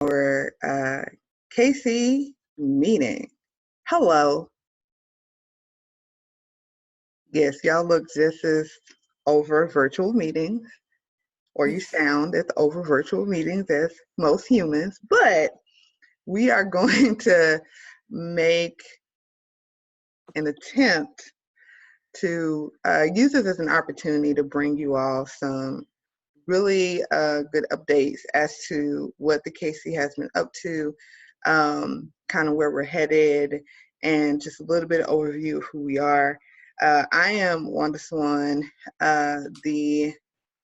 our KC meeting. Hello. Yes, y'all look just as over virtual meetings, or you sound as over virtual meetings as most humans, but we are going to make an attempt to use this as an opportunity to bring you all some really good updates as to what the KC has been up to, kind of where we're headed, and just a little bit of overview of who we are. I am Wanda Swan, the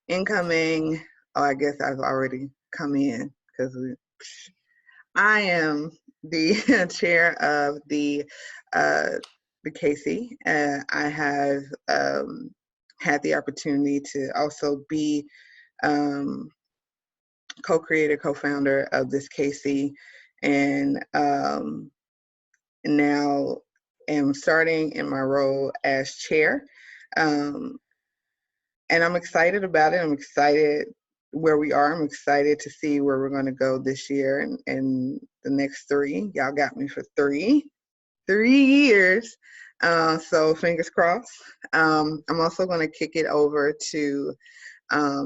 incoming, I guess I've already come in because I am the chair of the KC. I have had the opportunity to also be co-creator, co-founder of this KC, and now am starting in my role as chair. And I'm excited about it. I'm excited where we are. I'm excited to see where we're going to go this year and the next 3. Y'all got me for 3 years. So fingers crossed. I'm also going to kick it over to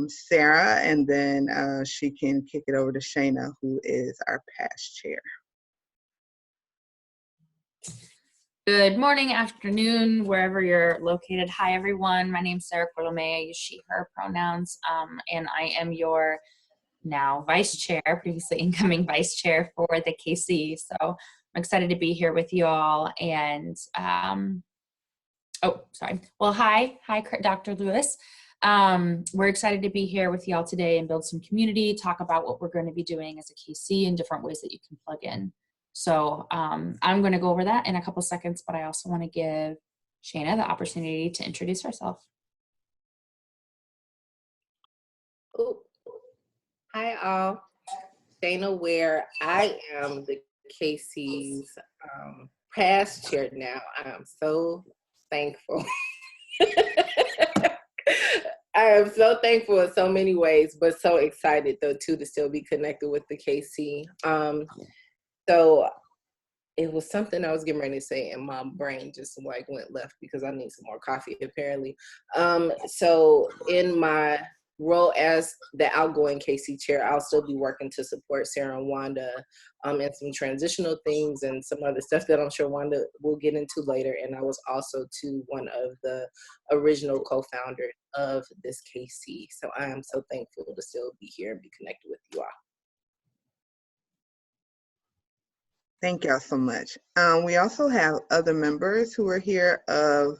Sarah, and then she can kick it over to Shayna, who is our past chair. Good morning, afternoon, wherever you're located. Hi, everyone. My name's Sarah Cordomay. I use she, her pronouns, and I am your now vice chair, previously incoming vice chair for the KC. So I'm excited to be here with you all. And, oh, sorry. Well, hi, Dr. Lewis. We're excited to be here with y'all today and build some community, talk about what we're going to be doing as a KC and different ways that you can plug in. So I'm going to go over that in a couple seconds, but I also want to give Shayna the opportunity to introduce herself. Ooh. Hi all, Shayna Ware. I am the KC's past chair now. I am so thankful. I am so thankful in so many ways, but so excited though too to still be connected with the KC. So it was something I was getting ready to say and my brain just like went left because I need some more coffee apparently. So in my role as the outgoing KC chair, I'll still be working to support Sarah and Wanda and some transitional things and some other stuff that I'm sure Wanda will get into later. And I was also too one of the original co-founders of this KC. So I am so thankful to still be here and be connected with you all. Thank y'all so much. We also have other members who are here of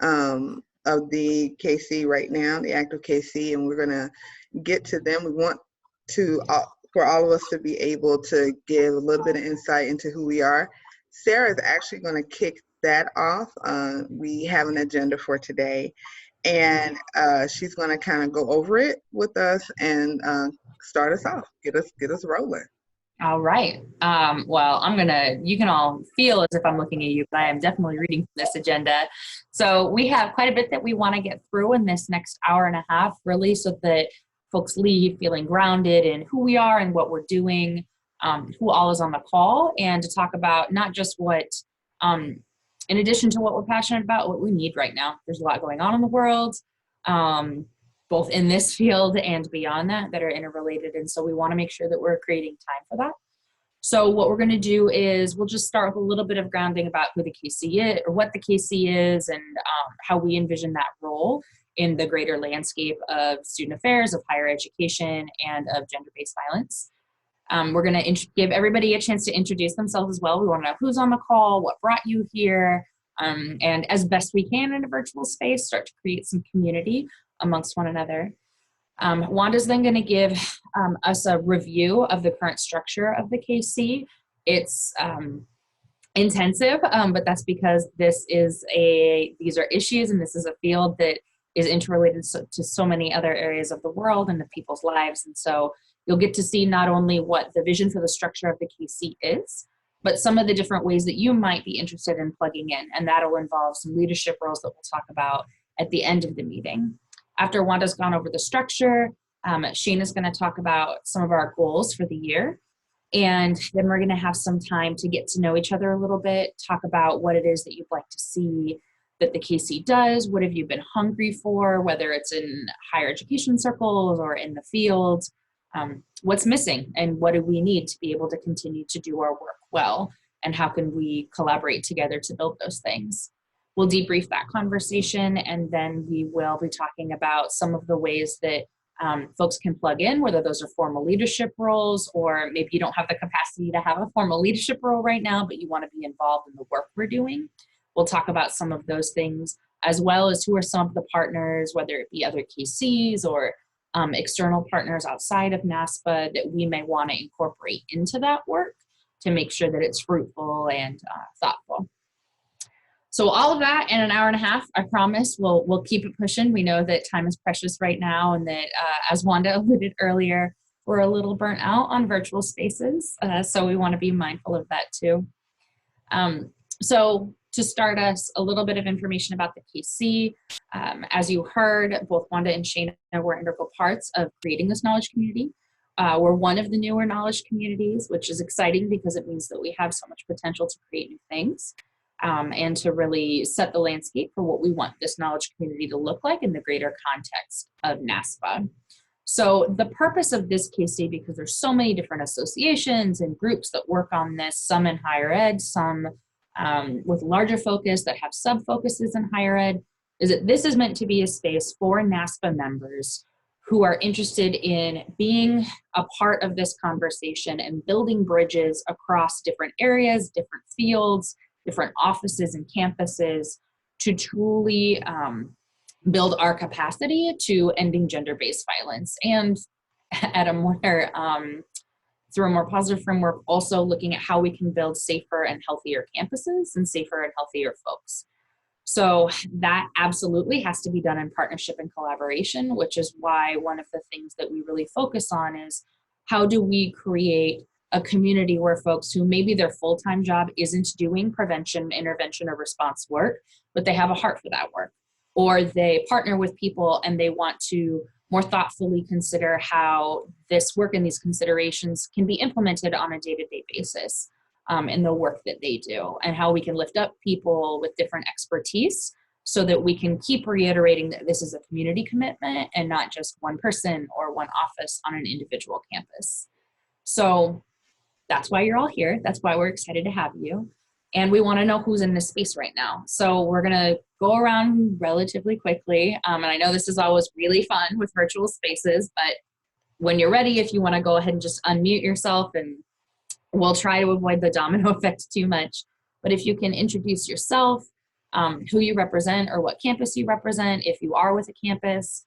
the KC right now, the active KC, and we're gonna get to them. We want to, for all of us to be able to give a little bit of insight into who we are. Sarah is actually gonna kick that off. We have an agenda for today, and she's gonna kind of go over it with us and start us off, get us rolling. All right. Well, you can all feel as if I'm looking at you, but I am definitely reading from this agenda. So we have quite a bit that we want to get through in this next hour and a half, really, so that folks leave feeling grounded in who we are and what we're doing, who all is on the call, and to talk about not just what, in addition to what we're passionate about, what we need right now. There's a lot going on in the world. Both in this field and beyond that are interrelated. And so we want to make sure that we're creating time for that. So what we're going to do is we'll just start with a little bit of grounding about who the KC is, or what the KC is, and how we envision that role in the greater landscape of student affairs, of higher education, and of gender-based violence. We're going to give everybody a chance to introduce themselves as well. We want to know who's on the call, what brought you here, and as best we can in a virtual space, start to create some community amongst one another. Wanda's then going to give us a review of the current structure of the KC. It's intensive, but that's because these are issues, and this is a field that is interrelated to so many other areas of the world and of people's lives. And so you'll get to see not only what the vision for the structure of the KC is, but some of the different ways that you might be interested in plugging in. And that'll involve some leadership roles that we'll talk about at the end of the meeting. After Wanda's gone over the structure, Shayna's going to talk about some of our goals for the year. And then we're going to have some time to get to know each other a little bit, talk about what it is that you'd like to see that the KC does. What have you been hungry for, whether it's in higher education circles or in the field? What's missing and what do we need to be able to continue to do our work well? And how can we collaborate together to build those things? We'll debrief that conversation, and then we will be talking about some of the ways that folks can plug in, whether those are formal leadership roles, or maybe you don't have the capacity to have a formal leadership role right now, but you want to be involved in the work we're doing. We'll talk about some of those things, as well as who are some of the partners, whether it be other KCs or external partners outside of NASPA that we may want to incorporate into that work to make sure that it's fruitful and thoughtful. So all of that in an hour and a half, I promise we'll keep it pushing. We know that time is precious right now, and that as Wanda alluded earlier, we're a little burnt out on virtual spaces. So we want to be mindful of that too. So to start us, a little bit of information about the KC. As you heard, both Wanda and Shana were integral parts of creating this knowledge community. We're one of the newer knowledge communities, which is exciting because it means that we have so much potential to create new things. And to really set the landscape for what we want this knowledge community to look like in the greater context of NASPA. So the purpose of this KC, because there's so many different associations and groups that work on this, some in higher ed, some with larger focus that have sub-focuses in higher ed, is that this is meant to be a space for NASPA members who are interested in being a part of this conversation and building bridges across different areas, different fields, different offices and campuses to truly build our capacity to ending gender-based violence, and at a more through a more positive framework, also looking at how we can build safer and healthier campuses and safer and healthier folks. So that absolutely has to be done in partnership and collaboration, which is why one of the things that we really focus on is how do we create a community where folks who maybe their full-time job isn't doing prevention, intervention, or response work, but they have a heart for that work, or they partner with people and they want to more thoughtfully consider how this work and these considerations can be implemented on a day-to-day basis in the work that they do, and how we can lift up people with different expertise so that we can keep reiterating that this is a community commitment and not just one person or one office on an individual campus. So that's why you're all here. That's why we're excited to have you. And we want to know who's in this space right now. So we're going to go around relatively quickly. And I know this is always really fun with virtual spaces, but when you're ready, if you want to go ahead and just unmute yourself, and we'll try to avoid the domino effect too much. But if you can introduce yourself, who you represent or what campus you represent, if you are with a campus,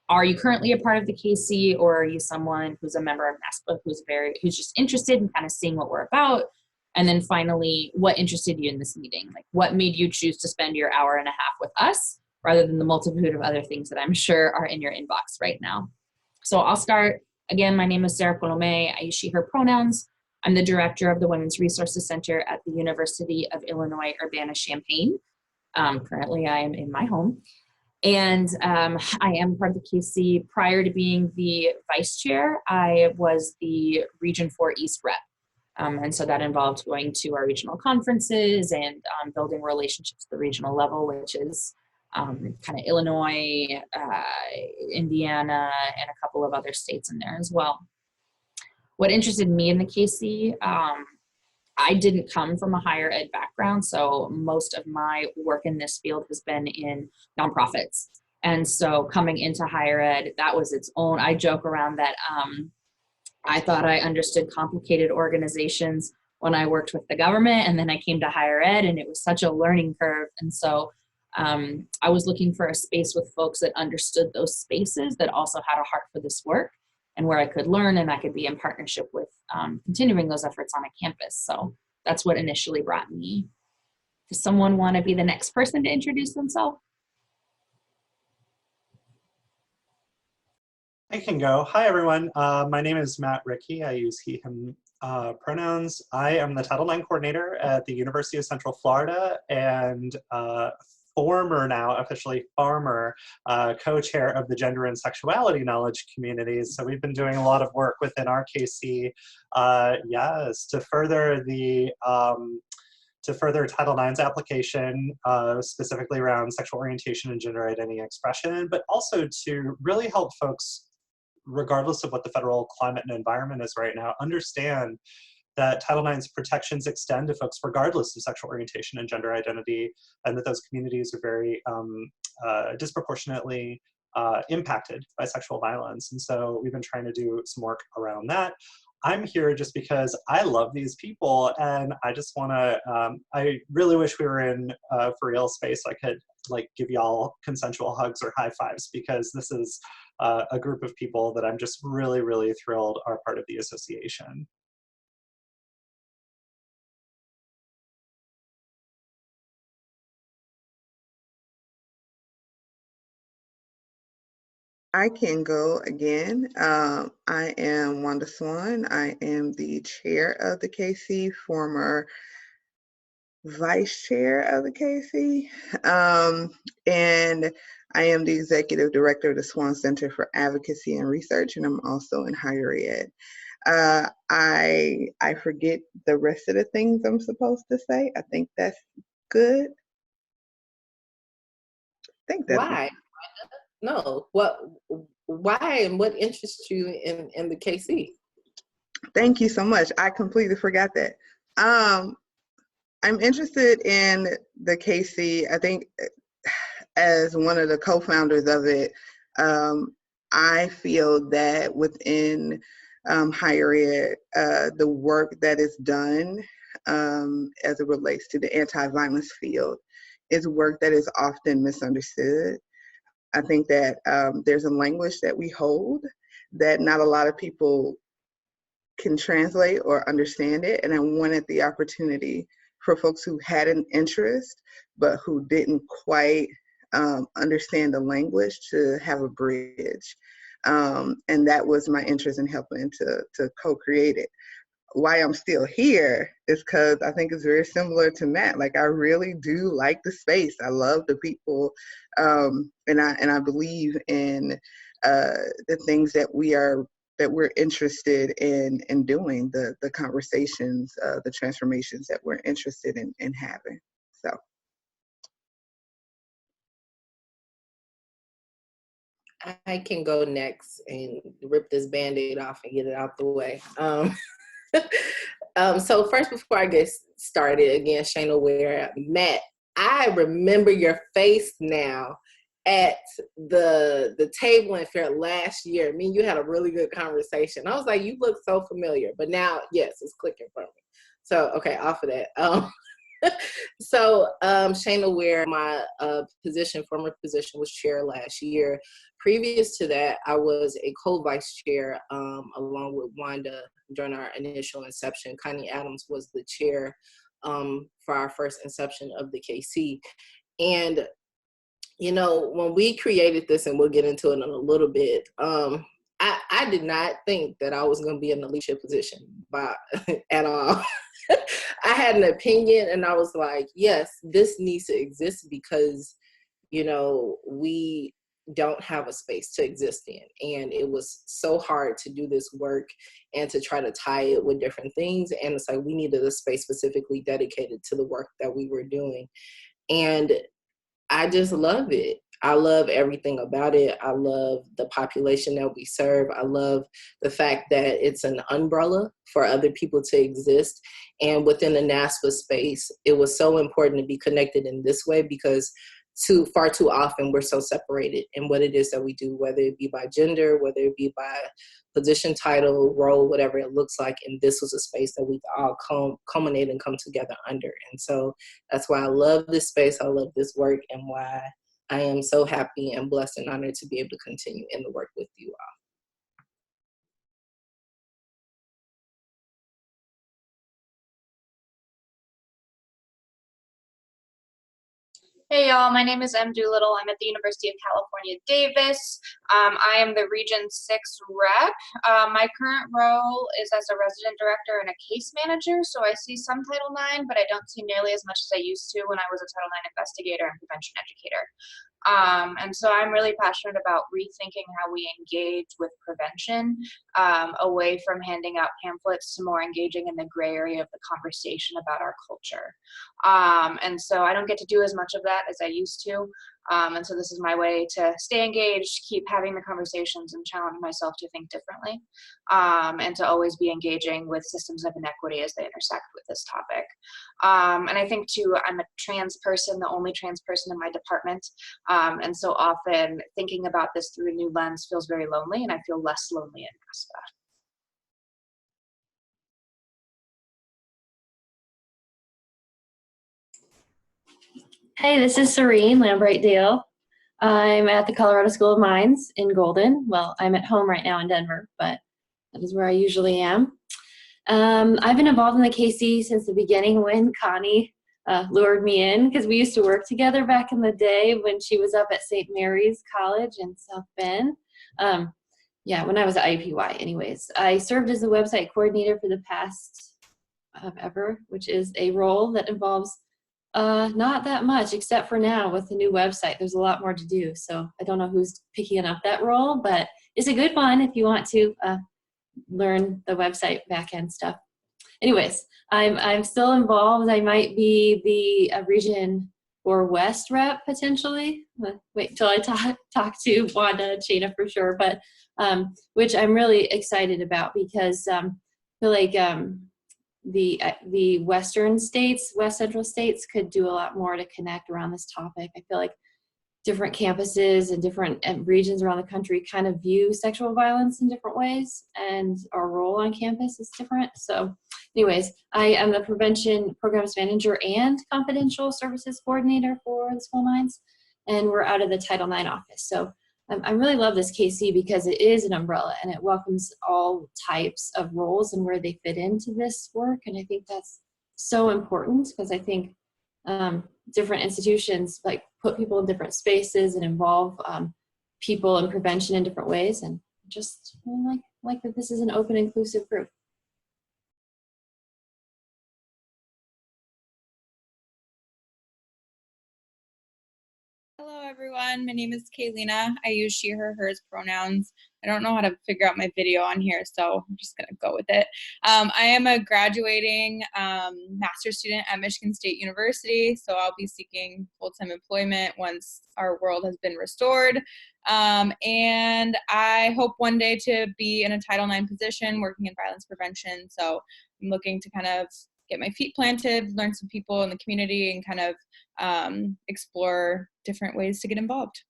are you currently a part of the KC, or are you someone who's a member of NASPA who's just interested in kind of seeing what we're about? And then finally, what interested you in this meeting? Like, what made you choose to spend your hour and a half with us rather than the multitude of other things that I'm sure are in your inbox right now? So I'll start. Again, my name is Sarah Colomé. I use she, her pronouns. I'm the director of the Women's Resources Center at the University of Illinois, Urbana-Champaign. Currently, I am in my home. And I am part of the KC. Prior to being the vice chair, I was the Region 4 East rep. And so that involved going to our regional conferences and building relationships at the regional level, which is kind of Illinois, Indiana, and a couple of other states in there as well. What interested me in the KC, I didn't come from a higher ed background, so most of my work in this field has been in nonprofits. And so coming into higher ed, that was its own, I joke around that I thought I understood complicated organizations when I worked with the government, and then I came to higher ed and it was such a learning curve. And so I was looking for a space with folks that understood those spaces, that also had a heart for this work, and where I could learn and I could be in partnership with continuing those efforts on a campus. So that's what initially brought me. Does someone want to be the next person to introduce themselves? I can go. Hi, everyone. My name is Matt Rickey. I use he, him pronouns. I am the Title IX coordinator at the University of Central Florida. And former, now officially former, co-chair of the Gender and Sexuality Knowledge Communities. So we've been doing a lot of work within our KC, yes, to further the Title IX's application, specifically around sexual orientation and gender identity expression, but also to really help folks, regardless of what the federal climate and environment is right now, understand that Title IX's protections extend to folks regardless of sexual orientation and gender identity, and that those communities are very disproportionately impacted by sexual violence. And so we've been trying to do some work around that. I'm here just because I love these people, and I just want to, I really wish we were in for real space. I could like give y'all consensual hugs or high fives, because this is a group of people that I'm just really, really thrilled are part of the association. I can go again. I am Wanda Swan. I am the chair of the KC, former vice chair of the KC, and I am the executive director of the Swan Center for Advocacy and Research, and I'm also in higher ed. I forget the rest of the things I'm supposed to say. I think that's good. I think that's Why? No. What? Why and what interests you in the KC? Thank you so much. I completely forgot that. I'm interested in the KC. I think as one of the co-founders of it, I feel that within higher ed, the work that is done as it relates to the anti-violence field is work that is often misunderstood. I think that there's a language that we hold that not a lot of people can translate or understand it, and I wanted the opportunity for folks who had an interest but who didn't quite understand the language to have a bridge, and that was my interest in helping to co-create it. Why I'm still here is because I think it's very similar to Matt. Like, I really do like the space. I love the people, and I believe in the things that we're interested in doing, the conversations, the transformations that we're interested in having. So. I can go next and rip this Band-Aid off and get it out the way. So first, before I get started, again, Shayna Ware, Matt, I remember your face now at the table in Fair last year. Me and you had a really good conversation. I was like, you look so familiar, but now, yes, it's clicking for me. So, okay, off of that. So Shayna Ware, my former position was chair last year. Previous to that, I was a co-vice chair along with Wanda during our initial inception. Connie Adams was the chair for our first inception of the KC. And, you know, when we created this, and we'll get into it in a little bit, I did not think that I was going to be in a leadership position at all. I had an opinion, and I was like, yes, this needs to exist because, you know, we don't have a space to exist in. And it was so hard to do this work and to try to tie it with different things. And it's like we needed a space specifically dedicated to the work that we were doing. And I just love it. I love everything about it. I love the population that we serve. I love the fact that it's an umbrella for other people to exist. And within the NASPA space, it was so important to be connected in this way because far too often we're so separated in what it is that we do, whether it be by gender, whether it be by position, title, role, whatever it looks like. And this was a space that we all culminate and come together under. And so that's why I love this space. I love this work, and why I am so happy and blessed and honored to be able to continue in the work with you all. Hey y'all, my name is M. Doolittle. I'm at the University of California, Davis. I am the Region 6 rep. My current role is as a resident director and a case manager, so I see some Title IX, but I don't see nearly as much as I used to when I was a Title IX investigator and prevention educator. And so I'm really passionate about rethinking how we engage with prevention, away from handing out pamphlets to more engaging in the gray area of the conversation about our culture. And so I don't get to do as much of that as I used to. And so this is my way to stay engaged, keep having the conversations, and challenge myself to think differently, and to always be engaging with systems of inequity as they intersect with this topic. And I think too, I'm a trans person, the only trans person in my department. And so often thinking about this through a new lens feels very lonely, and I feel less lonely in NASPA. Hey, this is Serene Lambright Dale. I'm at the Colorado School of Mines in Golden. Well, I'm at home right now in Denver, but that is where I usually am. I've been involved in the KC since the beginning when Connie lured me in, because we used to work together back in the day when she was up at St. Mary's College in South Bend. Yeah, when I was at IUPUI anyways. I served as the website coordinator for the past ever, which is a role that involves not that much, except for now with the new website. There's a lot more to do, so I don't know who's picking up that role, but it's a good one if you want to learn the website backend stuff. Anyways, I'm still involved. I might be the Region or West rep potentially. Wait till I talk to Wanda Chena for sure, but which I'm really excited about, because I feel like the Western states, West Central states could do a lot more to connect around this topic. I feel like different campuses and different regions around the country kind of view sexual violence in different ways, and our role on campus is different. So anyways, I am the prevention programs manager and confidential services coordinator for the school mines, and we're out of the Title IX office. So I really love this KC because it is an umbrella and it welcomes all types of roles and where they fit into this work. And I think that's so important, because I think different institutions like put people in different spaces and involve people in prevention in different ways, and just like that this is an open, inclusive group. Hello everyone, my name is Kaylina. I use she, her, hers pronouns. I don't know how to figure out my video on here, so I'm just gonna go with it. I am a graduating master's student at Michigan State University, so I'll be seeking full-time employment once our world has been restored. And I hope one day to be in a Title IX position working in violence prevention, so I'm looking to kind of get my feet planted, learn some people in the community, and kind of explore different ways to get involved.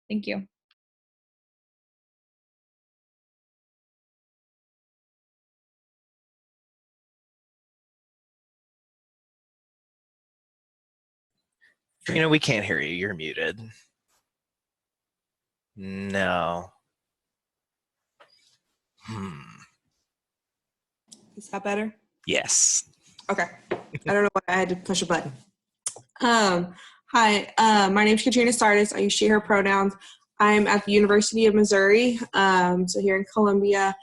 Thank you. Trina, we can't hear you. You're muted. No. Is that better? Yes. Okay. I don't know why I had to push a button. Hi, my name is Katrina Sardis. I use she, her pronouns. I'm at the University of Missouri, so here in Columbia.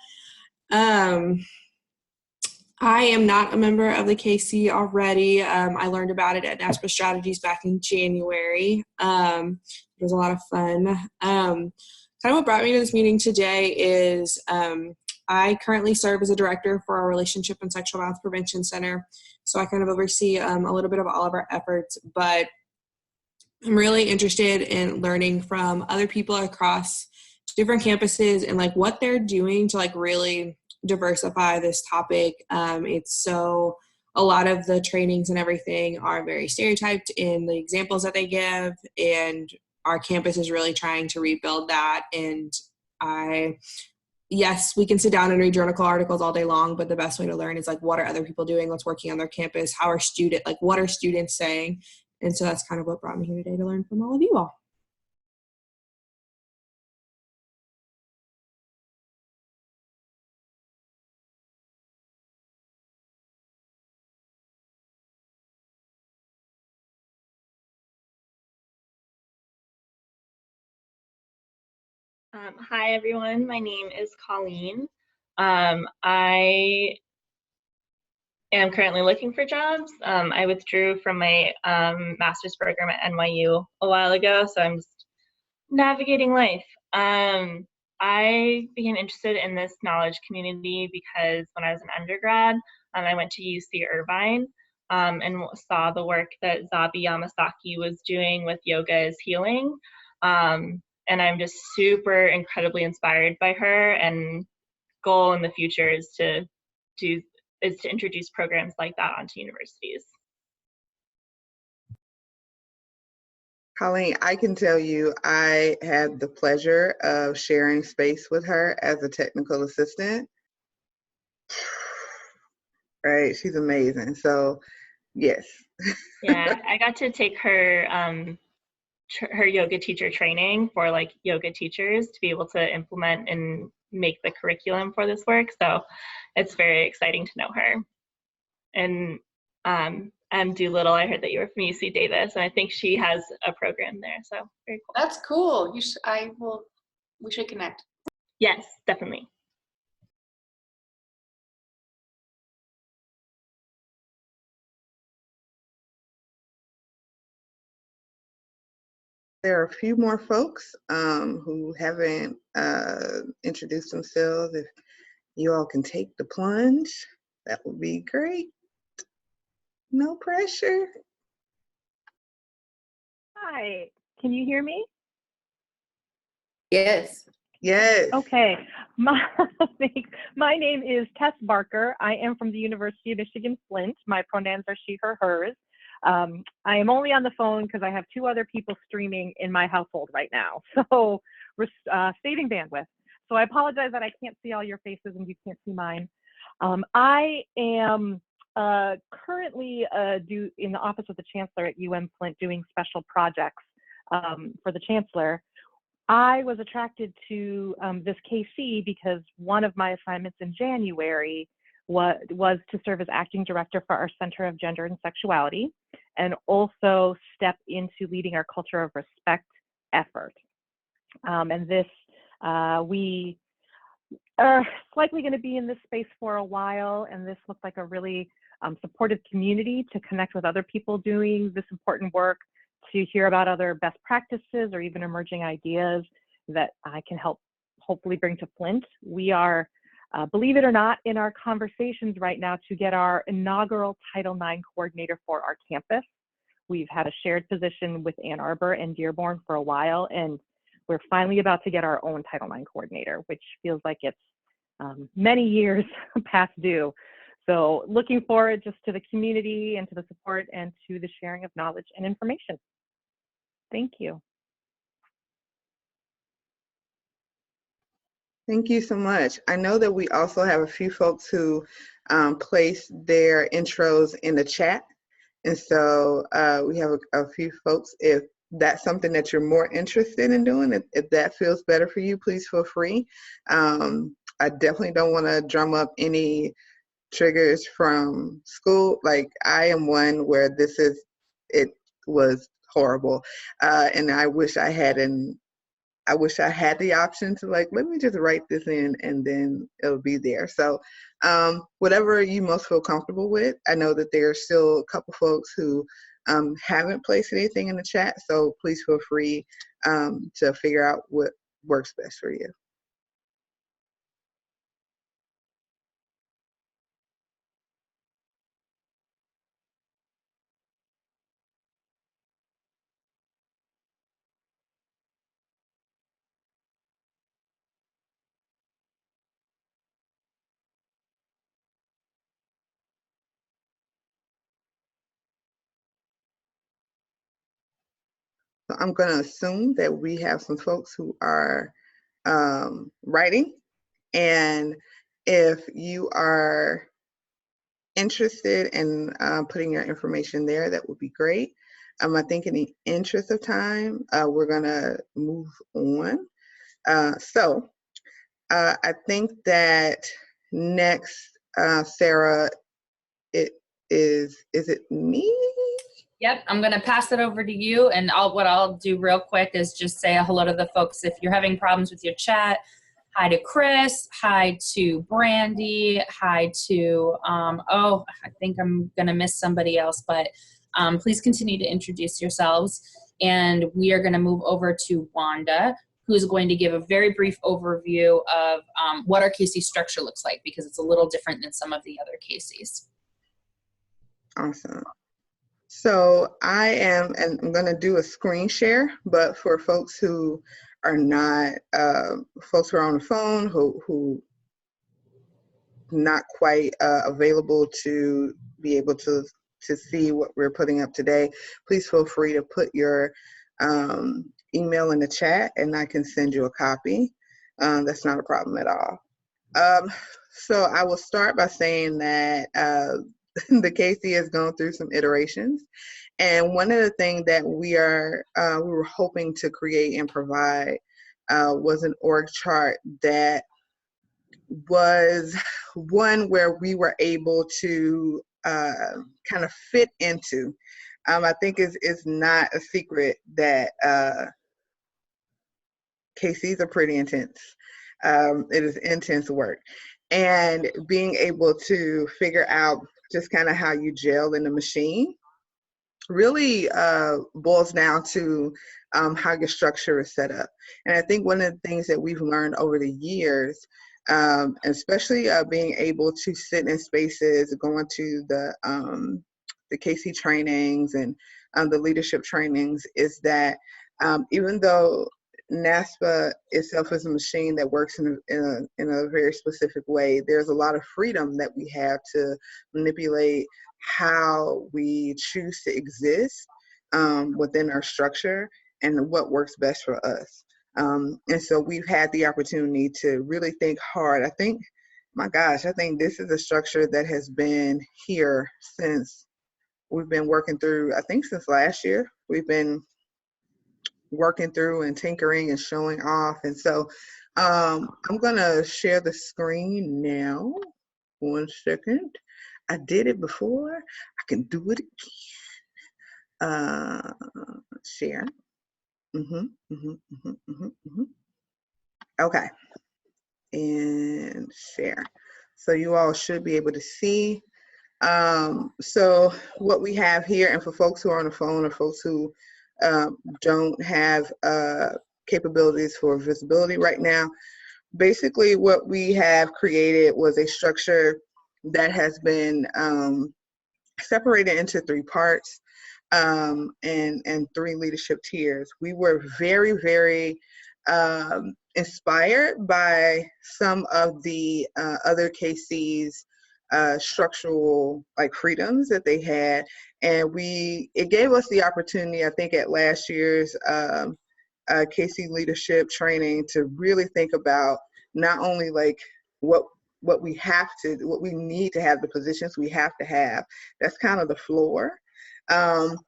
I am not a member of the KC already. I learned about it at NASPA Strategies back in January. It was a lot of fun. Kind of what brought me to this meeting today is I currently serve as a director for our Relationship and Sexual Violence Prevention Center. So I kind of oversee a little bit of all of our efforts, but I'm really interested in learning from other people across different campuses and like what they're doing to like really diversify this topic. A lot of the trainings and everything are very stereotyped in the examples that they give, and our campus is really trying to rebuild that. And yes, we can sit down and read journal articles all day long, but the best way to learn is like, what are other people doing? What's working on their campus? What are students saying? And so that's kind of what brought me here today, to learn from all of you all. Hi, everyone. My name is Colleen. I am currently looking for jobs. I withdrew from my master's program at NYU a while ago, so I'm just navigating life. I became interested in this knowledge community because when I was an undergrad, I went to UC Irvine and saw the work that Zabi Yamasaki was doing with yoga as healing. And I'm just super incredibly inspired by her, and goal in the future is to introduce programs like that onto universities. Colleen, I can tell you I had the pleasure of sharing space with her as a technical assistant. Right, she's amazing. So, yes. Yeah, I got to take her her yoga teacher training for like yoga teachers to be able to implement and make the curriculum for this work. So it's very exciting to know her. And M. Doolittle, I heard that you were from UC Davis, and I think she has a program there. So very cool. That's cool. We should connect. Yes, definitely. There are a few more folks who haven't introduced themselves. If you all can take the plunge, that would be great. No pressure. Hi, can you hear me? Yes. Yes. Okay, my name is Tess Barker. I am from the University of Michigan Flint. My pronouns are she, her, hers. I am only on the phone because I have 2 other people streaming in my household right now. So we're saving bandwidth. So I apologize that I can't see all your faces and you can't see mine. I am currently in the office of the Chancellor at UM Flint doing special projects for the Chancellor. I was attracted to this KC because one of my assignments in January was to serve as acting director for our Center of Gender and Sexuality, and also step into leading our culture of respect effort. And this, we are likely going to be in this space for a while, and this looked like a really supportive community to connect with other people doing this important work, to hear about other best practices or even emerging ideas that I can help hopefully bring to Flint. We are, believe it or not, in our conversations right now to get our inaugural Title IX coordinator for our campus. We've had a shared position with Ann Arbor and Dearborn for a while, and we're finally about to get our own Title IX coordinator, which feels like it's many years past due. So looking forward just to the community and to the support and to the sharing of knowledge and information. Thank you. Thank you so much. I know that we also have a few folks who placed their intros in the chat. And so we have a few folks. If that's something that you're more interested in doing, if that feels better for you, please feel free. I definitely don't want to drum up any triggers from school. Like, I am one where it was horrible. And I wish I had the option to, like, let me just write this in and then it'll be there. So whatever you most feel comfortable with. I know that there are still a couple folks who haven't placed anything in the chat, so please feel free to figure out what works best for you. So I'm going to assume that we have some folks who are writing, and if you are interested in putting your information there, that would be great. I think in the interest of time, we're going to move on. So I think that next, Sarah, is it me? Yep, I'm going to pass it over to you, and what I'll do real quick is just say a hello to the folks. If you're having problems with your chat, hi to Chris, hi to Brandy, hi to, I think I'm going to miss somebody else, but please continue to introduce yourselves. And we are going to move over to Wanda, who's going to give a very brief overview of what our KC structure looks like, because it's a little different than some of the other KCs. Awesome. So and I'm going to do a screen share, but for folks who are not, folks who are on the phone, who not quite available to be able to see what we're putting up today, please feel free to put your email in the chat and I can send you a copy. That's not a problem at all. So I will start by saying that the KC has gone through some iterations. And one of the things that we were hoping to create and provide was an org chart that was one where we were able to kind of fit into. I think it's not a secret that KCs are pretty intense. It is intense work. And being able to figure out just kind of how you gel in the machine really boils down to how your structure is set up. And I think one of the things that we've learned over the years, especially being able to sit in spaces, going to the KC trainings and the leadership trainings, is that even though NASPA itself is a machine that works in a very specific way, there's a lot of freedom that we have to manipulate how we choose to exist within our structure and what works best for us. And so we've had the opportunity to really think hard. I think this is a structure that has been here since we've been working through, since last year. We've been working through and tinkering and showing off. And so I'm gonna share the screen now. 1 second. I did it before. I can do it again. Share. Okay. And share. So you all should be able to see. So what we have here, and for folks who are on the phone or folks who don't have capabilities for visibility right now, basically what we have created was a structure that has been separated into 3 parts and 3 leadership tiers. We were very, very inspired by some of the other KC's structural freedoms that they had, and it gave us the opportunity, I think, at last year's KC leadership training to really think about not only what we need to have, the positions we have to have. That's kind of the floor.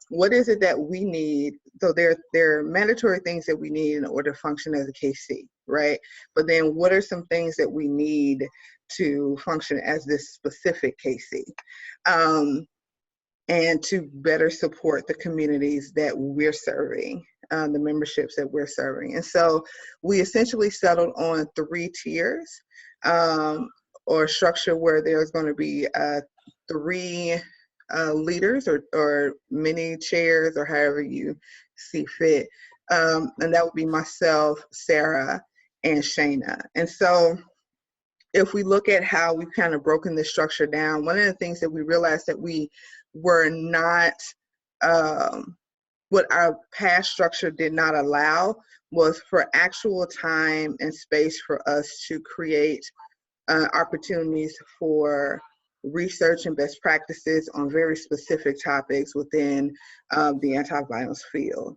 What is it that we need? So there are mandatory things that we need in order to function as a KC, right? But then what are some things that we need to function as this specific KC? And to better support the communities that we're serving, the memberships that we're serving. And so we essentially settled on 3 tiers, or structure where there's going to be 3 leaders or mini chairs, or however you see fit. And that would be myself, Sarah, and Shayna. And so if we look at how we've kind of broken this structure down, one of the things that we realized that we were not, what our past structure did not allow was for actual time and space for us to create opportunities for research and best practices on very specific topics within the anti-violence field.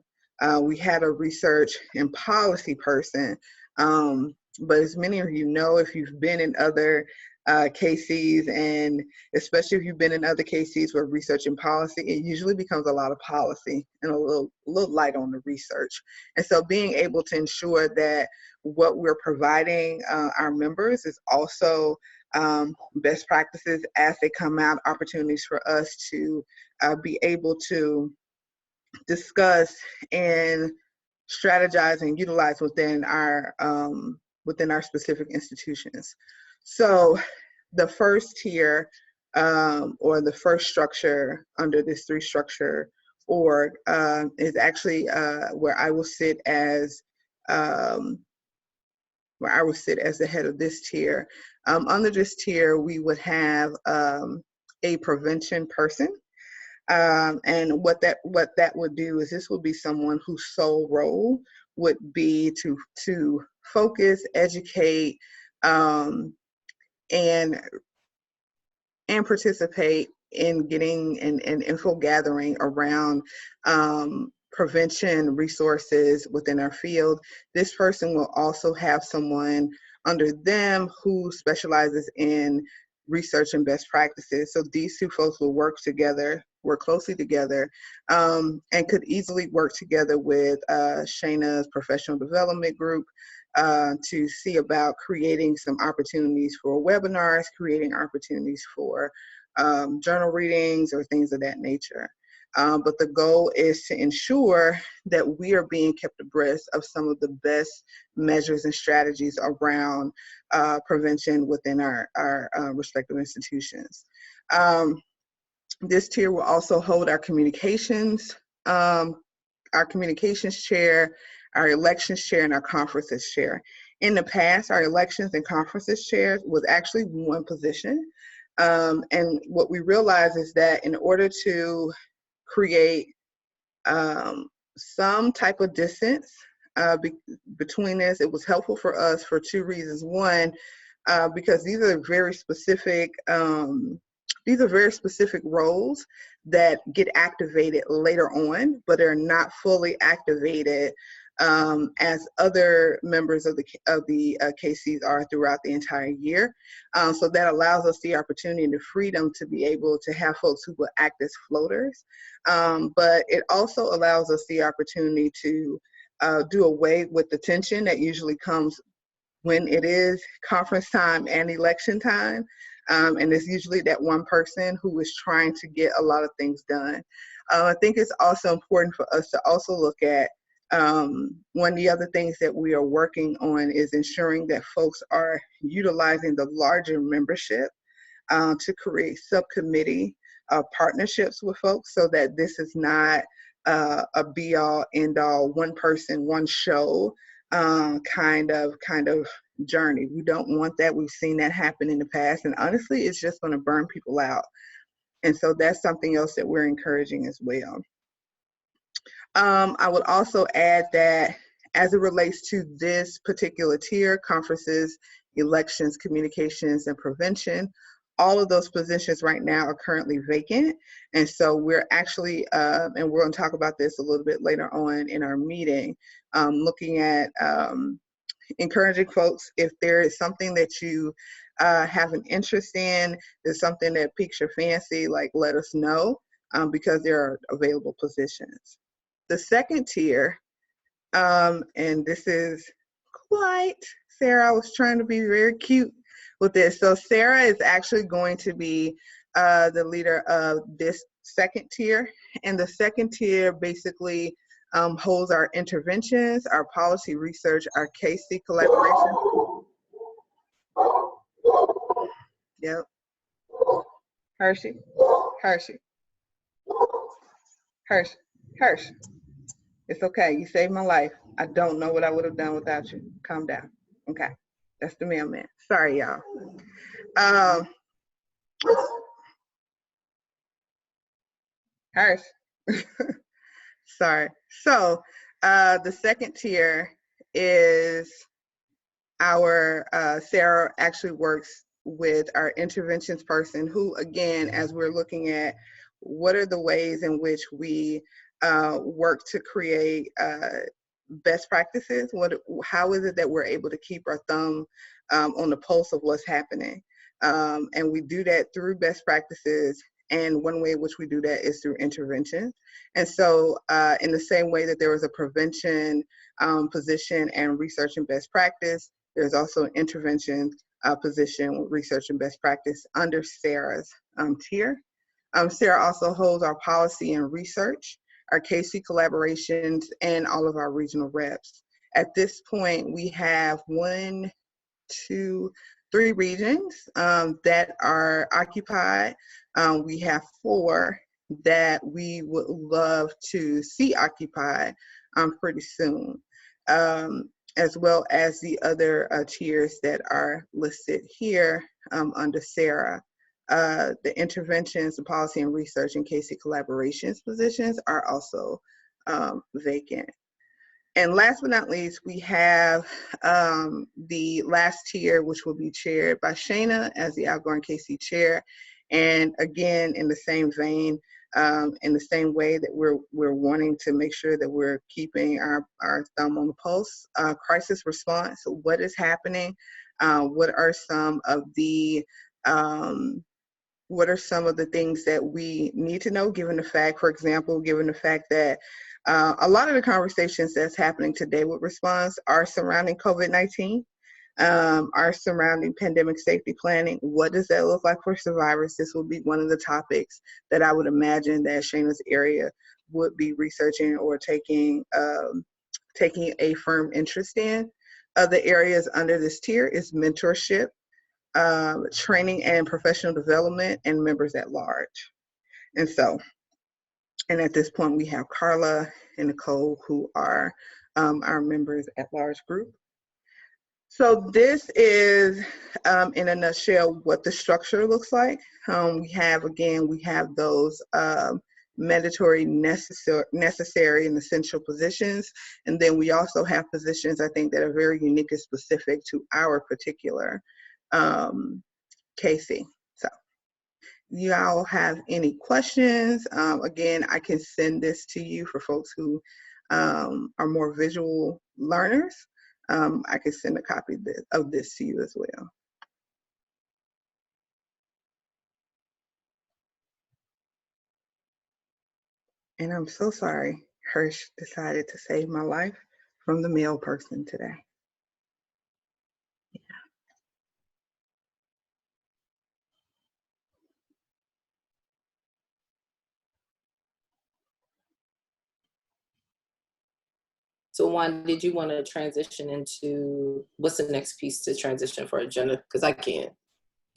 We had a research and policy person, but as many of you know, if you've been in other KCs, and especially if you've been in other KCs with research and policy, it usually becomes a lot of policy and a little light on the research. And so being able to ensure that what we're providing our members is also best practices as they come out, opportunities for us to be able to discuss and strategize and utilize within our specific institutions. So the first tier, or the first structure under this 3-structure org, is actually where I will sit as the head of this tier. Under this tier, we would have a prevention person. And what that would do is this would be someone whose sole role would be to focus, educate, and participate in getting and info gathering around prevention resources within our field. This person will also have someone under them who specializes in research and best practices. So these two folks will work closely together, and could easily work together with Shayna's professional development group to see about creating some opportunities for webinars, creating opportunities for journal readings or things of that nature. But the goal is to ensure that we are being kept abreast of some of the best measures and strategies around prevention within our respective institutions. This tier will also hold our communications chair, our elections chair, and our conferences chair. In the past, our elections and conferences chair was actually one position. And what we realized is that in order to create some type of distance between this, it was helpful for us for 2 reasons. One, because these are very specific roles that get activated later on, but are not fully activated as other members of the KCs are throughout the entire year. So that allows us the opportunity and the freedom to be able to have folks who will act as floaters. But it also allows us the opportunity to do away with the tension that usually comes when it is conference time and election time. And it's usually that one person who is trying to get a lot of things done. I think it's also important for us to also look at one of the other things that we are working on is ensuring that folks are utilizing the larger membership to create subcommittee partnerships with folks, so that this is not a be-all, end-all, one person, one show kind of journey. We don't want that. We've seen that happen in the past, and honestly, it's just going to burn people out. And so that's something else that we're encouraging as well. I would also add that as it relates to this particular tier, conferences, elections, communications, and prevention, all of those positions right now are currently vacant. And so we're actually, and we're going to talk about this a little bit later on in our meeting, looking at encouraging folks, if there is something that you have an interest in, there's something that piques your fancy, like let us know, because there are available positions. The second tier, and this is quite, Sarah, I was trying to be very cute with this. So Sarah is actually going to be the leader of this second tier. And the second tier basically holds our interventions, our policy research, our KC collaboration. Yep. Hershey. It's okay. You saved my life. I don't know what I would have done without you. Calm down. Okay. That's the mailman. Sorry, y'all. Hirsch. Sorry. So the second tier is our, Sarah actually works with our interventions person who, again, as we're looking at what are the ways in which we work to create best practices, how is it that we're able to keep our thumb on the pulse of what's happening? And we do that through best practices. And one way in which we do that is through intervention. And so in the same way that there was a prevention position and research and best practice, there's also an intervention position with research and best practice under Sarah's tier. Sarah also holds our policy and research. our KC collaborations, and all of our regional reps. At this point, we have 1, 2, 3 regions that are occupied. We have 4 that we would love to see occupied pretty soon, as well as the other tiers that are listed here under Sarah. The interventions, the policy and research, and KC collaborations positions are also vacant. And last but not least, we have the last tier, which will be chaired by Shayna as the outgoing KC chair. And again, in the same vein, in the same way that we're wanting to make sure that we're keeping our thumb on the pulse, crisis response. What is happening? What are some of the things that we need to know, given the fact, for example, given the fact that a lot of the conversations that's happening today with response are surrounding COVID-19, are surrounding pandemic safety planning. What does that look like for survivors? This will be one of the topics that I would imagine that Shayna's area would be researching or taking a firm interest in. Other areas under this tier is mentorship, training and professional development, and members at large. And at this point, we have Carla and Nicole, who are our members at large group. So this is, in a nutshell, what the structure looks like. We have those mandatory, necessary, and essential positions. And then we also have positions, I think, that are very unique and specific to our particular KC. So y'all have any questions? Again, I can send this to you for folks who are more visual learners. I can send a copy of this to you as well. And I'm so sorry, Hirsch decided to save my life from the mail person today. So Juan, did you want to transition into, what's the next piece to transition for agenda? Because I can't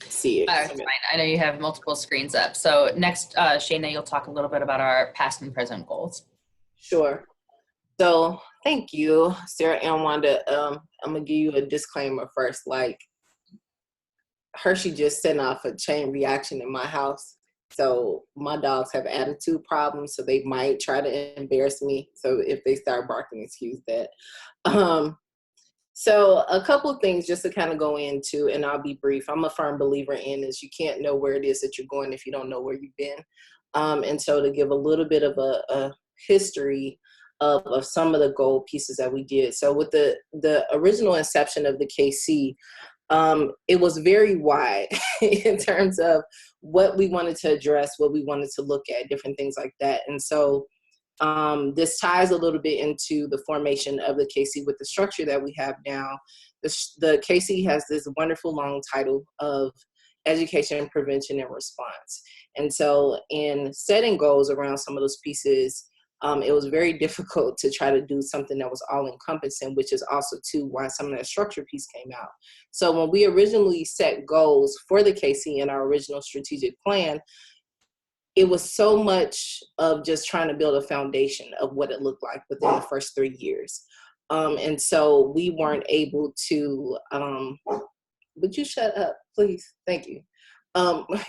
see it. That's fine. I know you have multiple screens up. So next, Shayna, you'll talk a little bit about our past and present goals. Sure. So thank you, Sarah and Wanda. I'm gonna give you a disclaimer first. Like, Hershey just sent off a chain reaction in my house. So my dogs have attitude problems, so they might try to embarrass me. So if they start barking, excuse that. So a couple of things just to kind of go into, and I'll be brief. I'm a firm believer in is you can't know where it is that you're going if you don't know where you've been. And so to give a little bit of a history of some of the goal pieces that we did. So with the original inception of the KC, it was very wide in terms of what we wanted to address, what we wanted to look at, different things like that. And so this ties a little bit into the formation of the KC with the structure that we have now. The KC has this wonderful long title of Education, Prevention, and Response. And so in setting goals around some of those pieces, it was very difficult to try to do something that was all encompassing, which is also too why some of that structure piece came out. So when we originally set goals for the KC in our original strategic plan, it was so much of just trying to build a foundation of what it looked like within the first 3 years. And so we weren't able to, would you shut up, please? Thank you.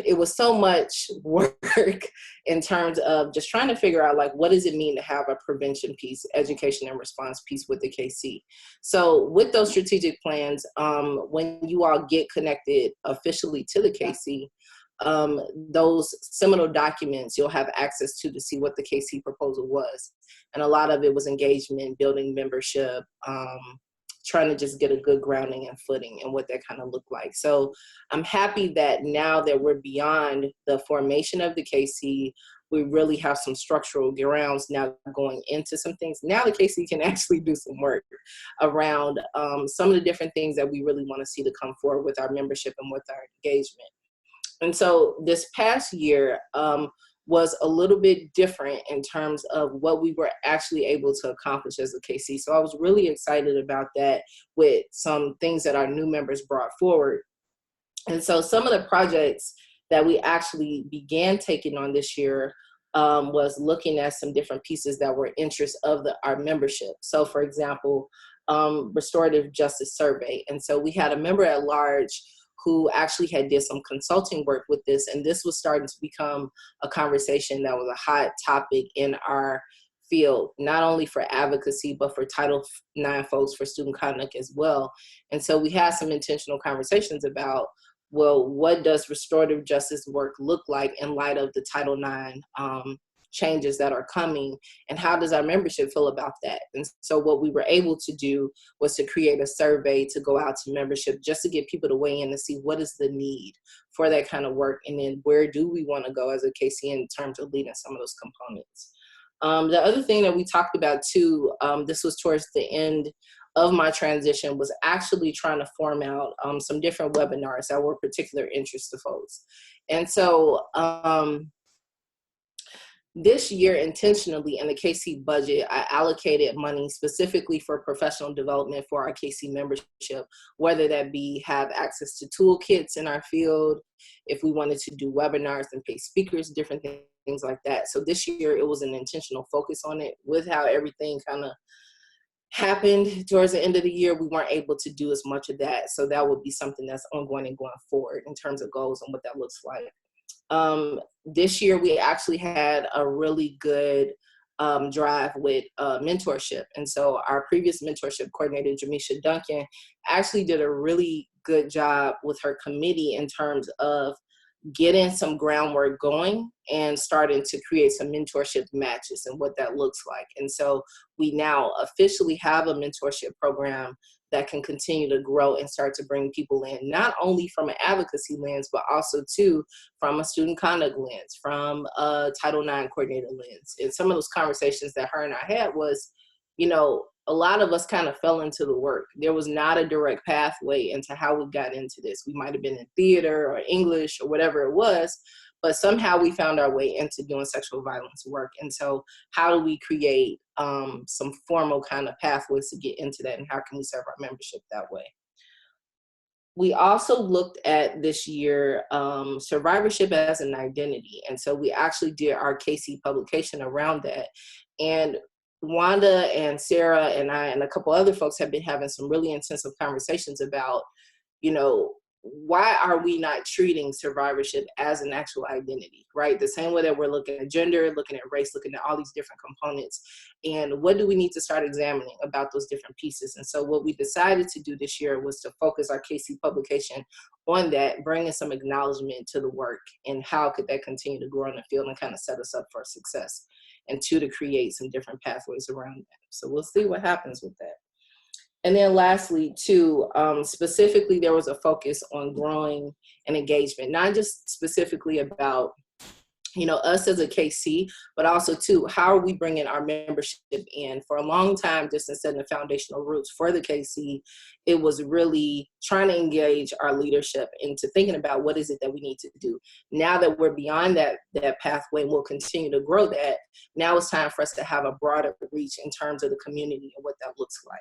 It was so much work in terms of just trying to figure out, like, what does it mean to have a prevention piece, education and response piece with the KC? So with those strategic plans, when you all get connected officially to the KC, those seminal documents you'll have access to see what the KC proposal was. And a lot of it was engagement, building membership, trying to just get a good grounding and footing and what that kind of looked like. So I'm happy that now that we're beyond the formation of the KC, we really have some structural grounds now going into some things. Now the KC can actually do some work around some of the different things that we really want to see to come forward with our membership and with our engagement. And so this past year, was a little bit different in terms of what we were actually able to accomplish as a KC. So I was really excited about that with some things that our new members brought forward. And so some of the projects that we actually began taking on this year was looking at some different pieces that were interests of our membership. So for example, restorative justice survey. And so we had a member at large who actually had did some consulting work with this. And this was starting to become a conversation that was a hot topic in our field, not only for advocacy, but for Title IX folks, for student conduct as well. And so we had some intentional conversations about, well, what does restorative justice work look like in light of the Title IX changes that are coming, and how does our membership feel about that? And so what we were able to do was to create a survey to go out to membership just to get people to weigh in and see what is the need for that kind of work, and then where do we want to go as a KC in terms of leading some of those components. The other thing that we talked about too, this was towards the end of my transition, was actually trying to form out some different webinars that were of particular interest to folks. And so this year, intentionally in the KC budget, I allocated money specifically for professional development for our KC membership, whether that be have access to toolkits in our field, if we wanted to do webinars and pay speakers, different things like that. So this year it was an intentional focus on it. With how everything kind of happened towards the end of the year, we weren't able to do as much of that. So that would be something that's ongoing and going forward in terms of goals and what that looks like. This year, we actually had a really good drive with mentorship. And so our previous mentorship coordinator, Jamisha Duncan, actually did a really good job with her committee in terms of getting some groundwork going and starting to create some mentorship matches and what that looks like. And so we now officially have a mentorship program that can continue to grow and start to bring people in, not only from an advocacy lens, but also too from a student conduct lens, from a Title IX coordinator lens. And some of those conversations that her and I had was, you know, a lot of us kind of fell into the work. There was not a direct pathway into how we got into this. We might have been in theater or English or whatever it was, but somehow we found our way into doing sexual violence work. And so how do we create some formal kind of pathways to get into that, and how can we serve our membership that way? We also looked at this year survivorship as an identity. And so we actually did our KC publication around that. And Wanda and Sarah and I and a couple other folks have been having some really intensive conversations about, you know, why are we not treating survivorship as an actual identity, right? The same way that we're looking at gender, looking at race, looking at all these different components. And what do we need to start examining about those different pieces? And so what we decided to do this year was to focus our KC publication on that, bringing some acknowledgement to the work and how could that continue to grow in the field and kind of set us up for success. And two, to create some different pathways around that. So we'll see what happens with that. And then lastly, too, specifically, there was a focus on growing an engagement, not just specifically about, you know, us as a KC, but also too, how are we bringing our membership in? For a long time, just in setting the foundational roots for the KC, it was really trying to engage our leadership into thinking about what is it that we need to do. Now that we're beyond that pathway and we'll continue to grow that, now it's time for us to have a broader reach in terms of the community and what that looks like.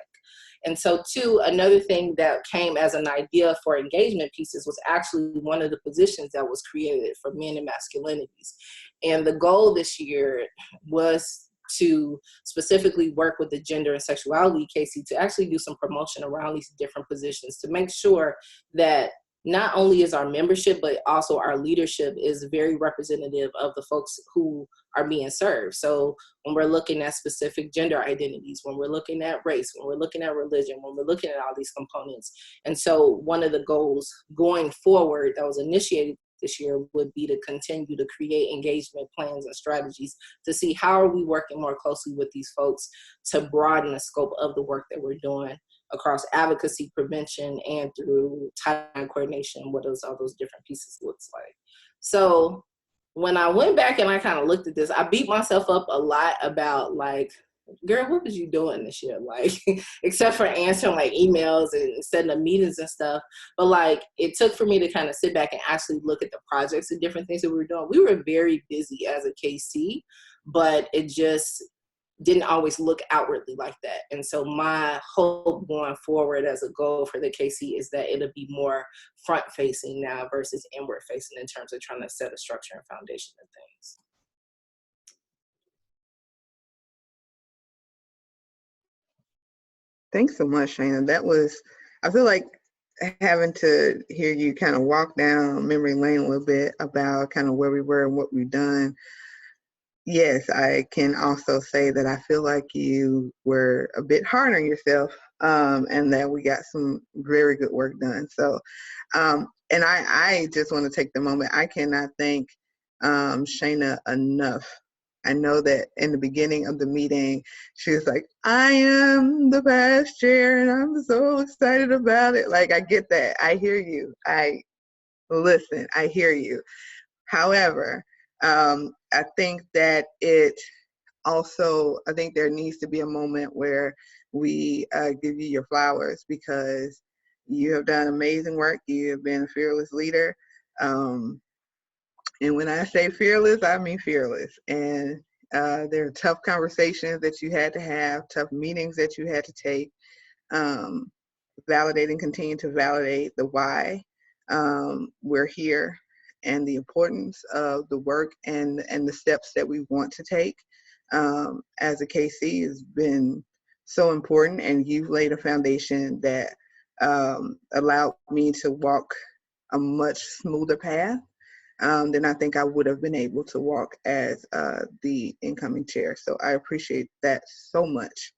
And so too, another thing that came as an idea for engagement pieces was actually one of the positions that was created for men and masculinities. And the goal this year was to specifically work with the gender and sexuality KC to actually do some promotion around these different positions to make sure that not only is our membership, but also our leadership is very representative of the folks who are being served. So when we're looking at specific gender identities, when we're looking at race, when we're looking at religion, when we're looking at all these components. And so one of the goals going forward that was initiated this year would be to continue to create engagement plans and strategies to see how are we working more closely with these folks to broaden the scope of the work that we're doing across advocacy, prevention, and through time coordination, what all those different pieces looks like. So when I went back and I kind of looked at this, I beat myself up a lot about like, girl, what was you doing this year? Like, except for answering like emails and setting up meetings and stuff. But like, it took for me to kind of sit back and actually look at the projects and different things that we were doing. We were very busy as a KC, but it just didn't always look outwardly like that. And so my hope going forward as a goal for the KC is that it'll be more front facing now versus inward facing in terms of trying to set a structure and foundation of things. Thanks so much, Shana. That was, I feel like having to hear you kind of walk down memory lane a little bit about kind of where we were and what we've done. Yes, I can also say that I feel like you were a bit hard on yourself, and that we got some very good work done. So, and I just want to take the moment. I cannot thank Shana enough. I know that in the beginning of the meeting, she was like, I am the past chair and I'm so excited about it. Like, I get that. I hear you. I hear you. However, I think that I think there needs to be a moment where we give you your flowers, because you have done amazing work. You have been a fearless leader. And when I say fearless, I mean fearless. And there are tough conversations that you had to have, tough meetings that you had to take, continue to validate the why we're here, and the importance of the work and the steps that we want to take as a KC has been so important. And you've laid a foundation that allowed me to walk a much smoother path than I think I would have been able to walk as the incoming chair. So I appreciate that so much.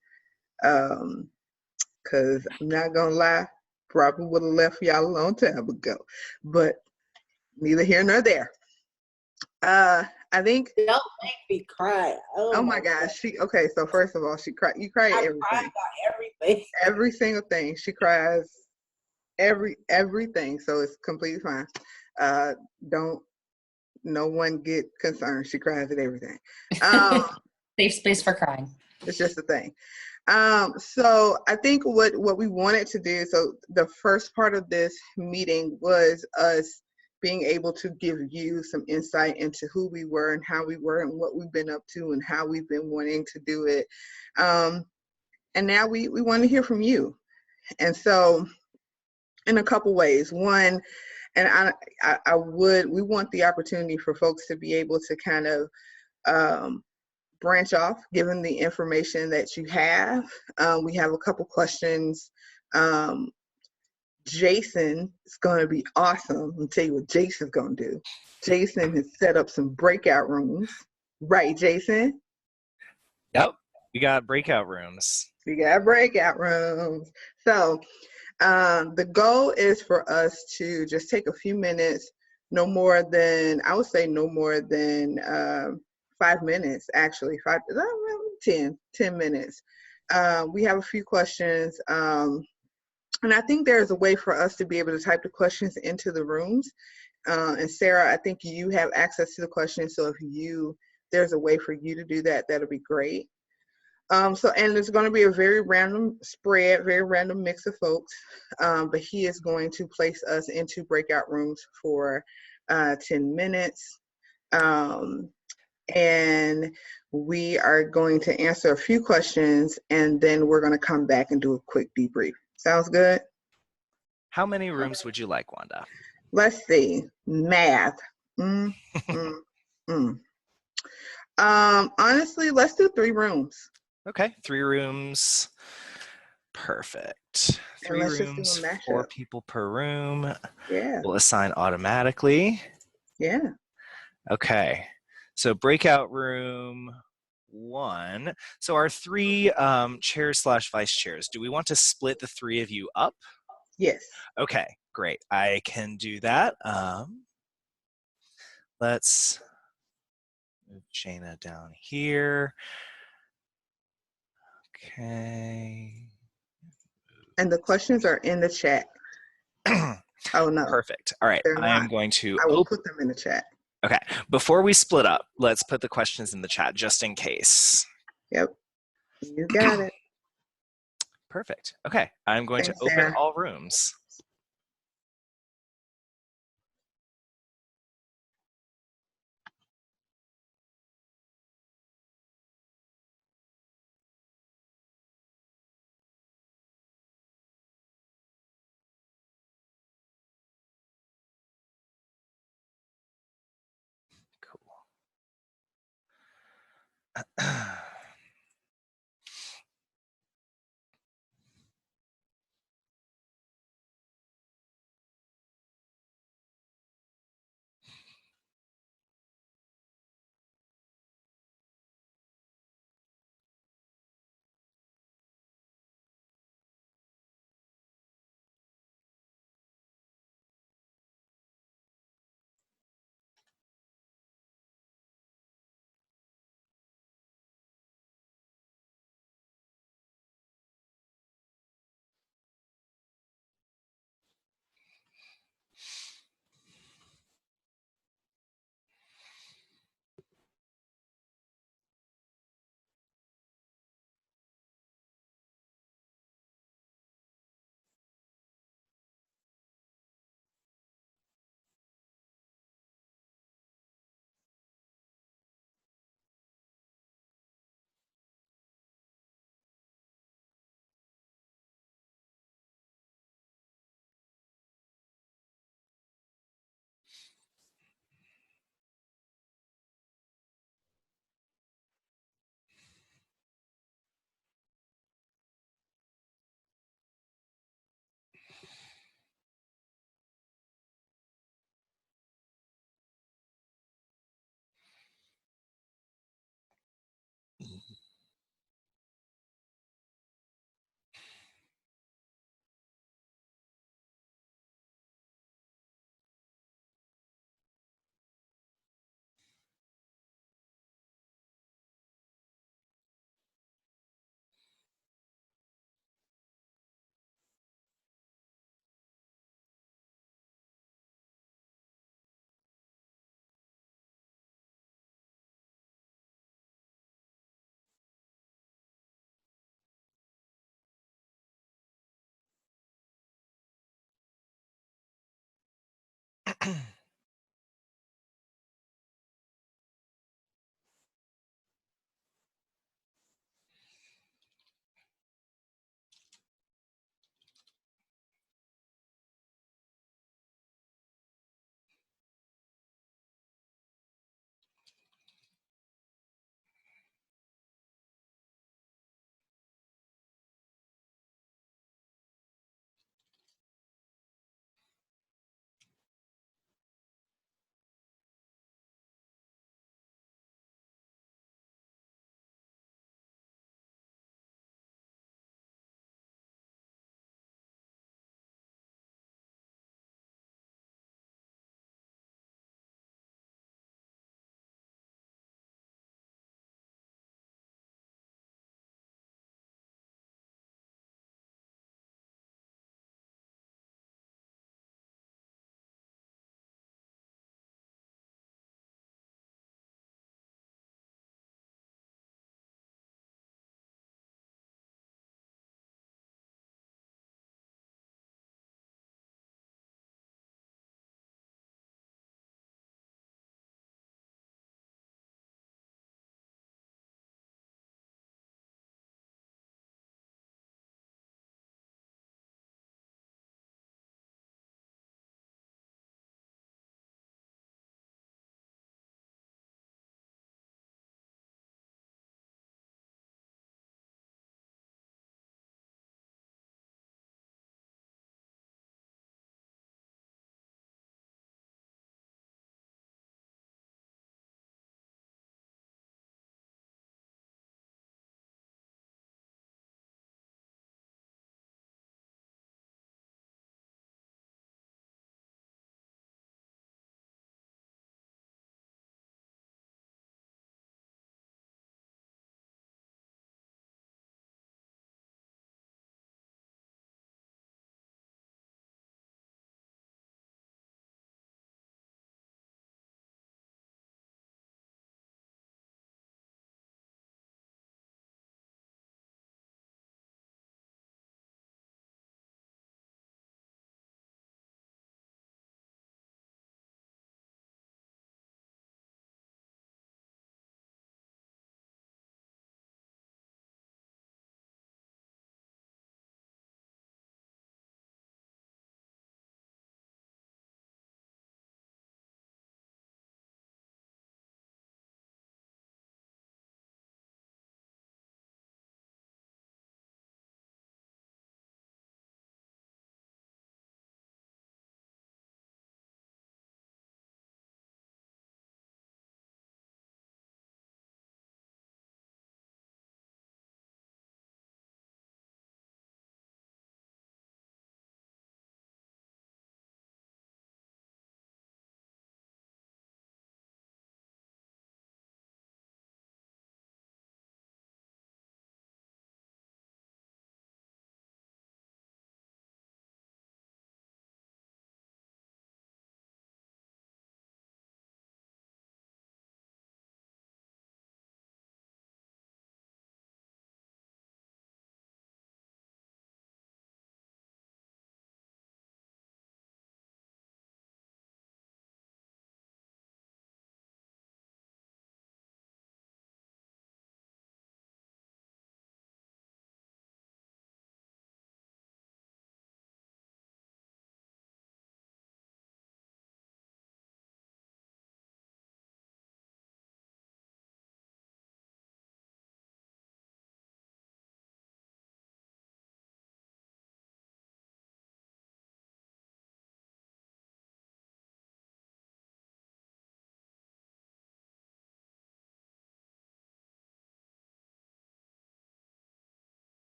Because I'm not gonna lie, probably would have left y'all a long time ago, but neither here nor there. I think. Don't make me cry. Oh my gosh. Okay, so first of all, she cried. You cry at everything. I cry about everything. Every single thing. She cries everything. So it's completely fine. No one get concerned. She cries at everything. Safe space for crying. It's just a thing. So I think what we wanted to do, so the first part of this meeting was us being able to give you some insight into who we were and how we were and what we've been up to and how we've been wanting to do it. And now we want to hear from you. And so in a couple ways. One, and we want the opportunity for folks to be able to kind of branch off, given the information that you have. We have a couple questions. Jason is going to be awesome. I'll tell you what Jason's going to do. Jason has set up some breakout rooms. Right, Jason? Yep, we got breakout rooms. We got breakout rooms. So the goal is for us to just take a few minutes, no more than 5 minutes, actually, 10 minutes. We have a few questions. And I think there's a way for us to be able to type the questions into the rooms. And Sarah, I think you have access to the questions. So if there's a way for you to do that, that'll be great. And it's going to be a very random spread, very random mix of folks. But he is going to place us into breakout rooms for 10 minutes. And we are going to answer a few questions, and then we're going to come back and do a quick debrief. Sounds good? How many rooms would you like, Wanda? Let's see. Math. Honestly, let's do 3 rooms. Okay, 3 rooms. Perfect. 3 rooms, 4 people per room. Yeah. We'll assign automatically. Yeah. Okay. So breakout room 1. So our 3 chairs / vice chairs, do we want to split the 3 of you up? Yes. Okay, great. I can do that. Let's move Shana down here. Okay. And the questions are in the chat. Oh, no. Perfect. All right. I am going to I will put them in the chat. Okay. Before we split up, let's put the questions in the chat just in case. Yep. You got it. Perfect. Okay, I'm going Thanks, to open Sarah. all rooms. Cool.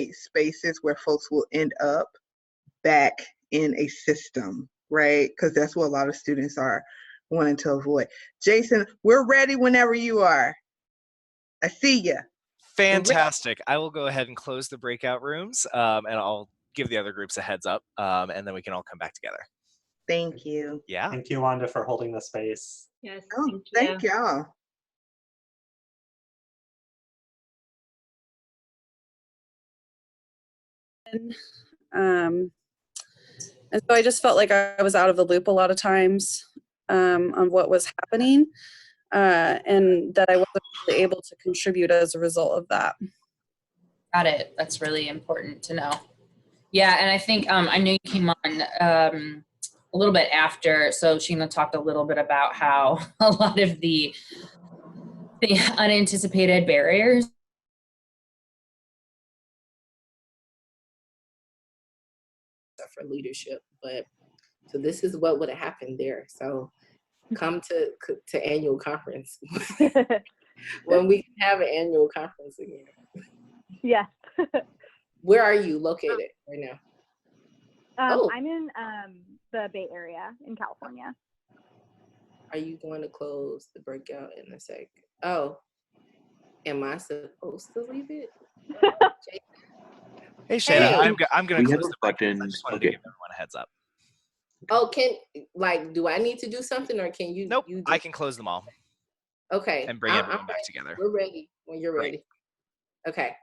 spaces where folks will end up back in a system, right? Because that's what a lot of students are wanting to avoid. Jason, we're ready whenever you are. I see you. Fantastic. I will go ahead and close the breakout rooms, and I'll give the other groups a heads up, and then we can all come back together. Thank you. Yeah. Thank you, Wanda, for holding the space. Yes, Oh, thank you. thank y'all. Um, and so I just felt like I was out of the loop a lot of times on what was happening, and that I wasn't really able to contribute as a result of that. Got it. That's really important to know. Yeah, and I think I know you came on a little bit after, so Sheena talked a little bit about how a lot of the unanticipated barriers for leadership, but so this is what would have happened there. So come to annual conference when we can have an annual conference again. Yeah. Where are you located right now? I'm in the Bay Area in California. Are you going to close the breakout in a sec? Oh, am I supposed to leave it? Hey, Shayna, Hey. I'm going to We have close a the breakout. button. I just wanted Okay. to give everyone a heads up. Oh, do I need to do something or can you? Nope, You I can close them all. Okay. And bring everyone back ready. together. We're ready when you're Great. ready. Okay.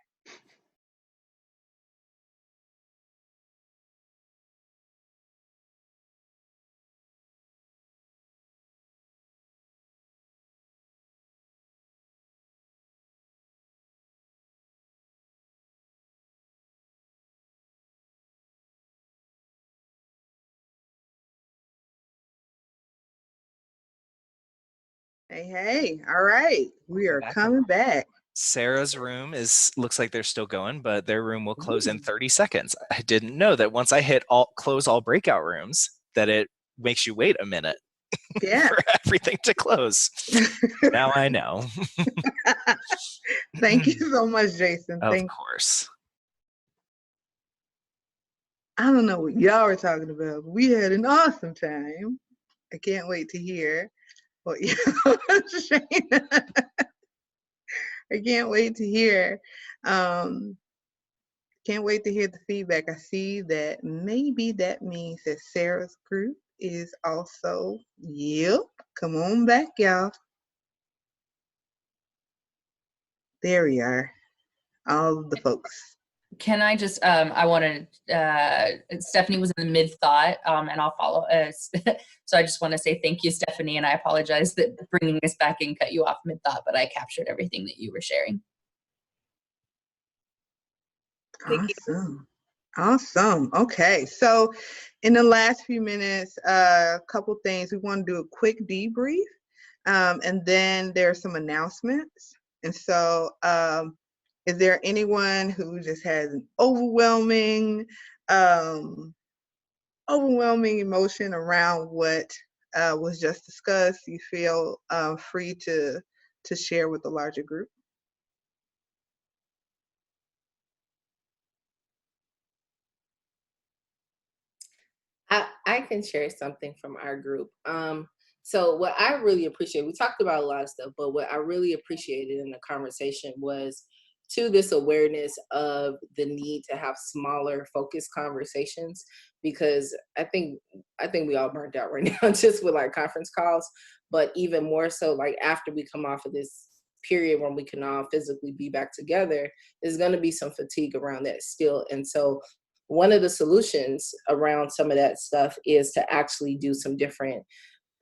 Hey, all right. We are coming back. Sarah's room looks like they're still going, but their room will close in 30 seconds. I didn't know that once I hit close all breakout rooms, that it makes you wait a minute for everything to close. Now I know. Thank you so much, Jason. Of course. I don't know what y'all were talking about, but we had an awesome time. I can't wait to hear what y'all I can't wait to hear. Can't wait to hear the feedback. I see that maybe that means that Sarah's group is also, yep. Come on back, y'all. There we are. All of the folks. Can I just, I wanted, Stephanie was in the mid-thought, and I'll follow us. So I just want to say thank you, Stephanie, and I apologize that bringing us back in cut you off mid-thought, but I captured everything that you were sharing. Awesome. Okay. So in the last few minutes, a couple things. We want to do a quick debrief, and then there's some announcements. And so is there anyone who just has an overwhelming emotion around what was just discussed? You feel free to share with the larger group. I can share something from our group. So what I really appreciate, we talked about a lot of stuff, but what I really appreciated in the conversation was this awareness of the need to have smaller focused conversations, because I think we all burnt out right now just with like conference calls, but even more so like after we come off of this period when we can all physically be back together, there's going to be some fatigue around that still. And so one of the solutions around some of that stuff is to actually do some different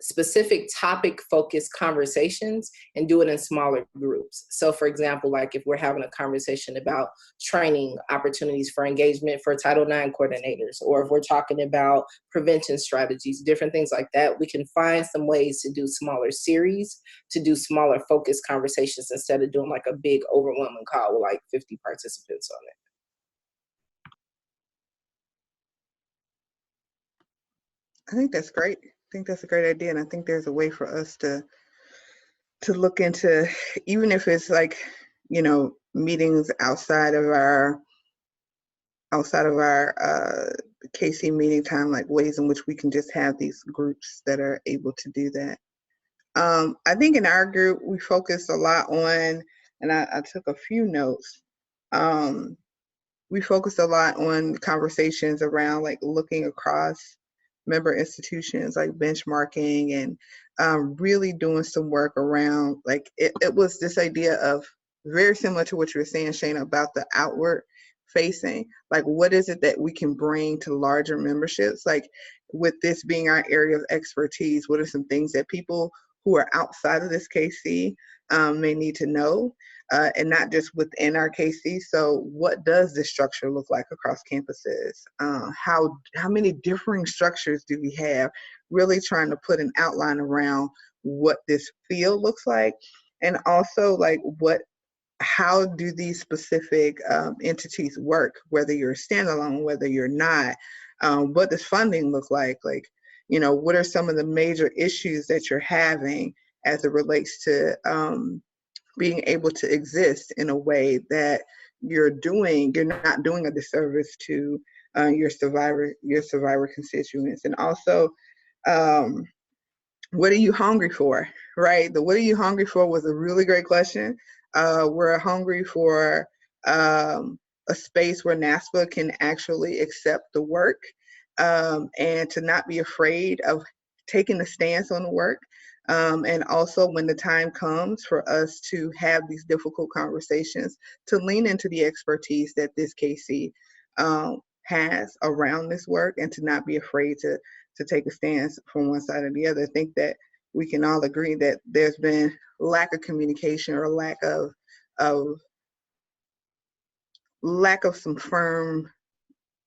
specific topic focused conversations and do it in smaller groups. So for example, like if we're having a conversation about training opportunities for engagement for Title IX coordinators, or if we're talking about prevention strategies, different things like that, we can find some ways to do smaller series, to do smaller focused conversations instead of doing like a big overwhelming call with like 50 participants on it. I think that's great. I think that's a great idea. And I think there's a way for us to look into, even if it's like, meetings outside of our outside of our KC meeting time, like ways in which we can just have these groups that are able to do that. I think in our group, we focus a lot on, and I took a few notes. We focus a lot on conversations around like looking across member institutions, like benchmarking, and really doing some work around, like it was this idea of, very similar to what you were saying, Shana, about the outward facing, like what is it that we can bring to larger memberships? Like with this being our area of expertise, what are some things that people who are outside of this KC may need to know, and not just within our KC? So what does this structure look like across campuses? How many differing structures do we have? Really trying to put an outline around what this field looks like, and also like how do these specific entities work, whether you're standalone, whether you're not. What does funding look like? Like, you know, what are some of the major issues that you're having as it relates to being able to exist in a way that you're not doing a disservice to your survivor constituents? And also, what are you hungry for, right? The what are you hungry for was a really great question. We're hungry for a space where NASPA can actually accept the work, and to not be afraid of taking a stance on the work. And also when the time comes for us to have these difficult conversations, to lean into the expertise that this KC has around this work, and to not be afraid to take a stance from one side or the other. I think that we can all agree that there's been lack of communication, or lack of some firm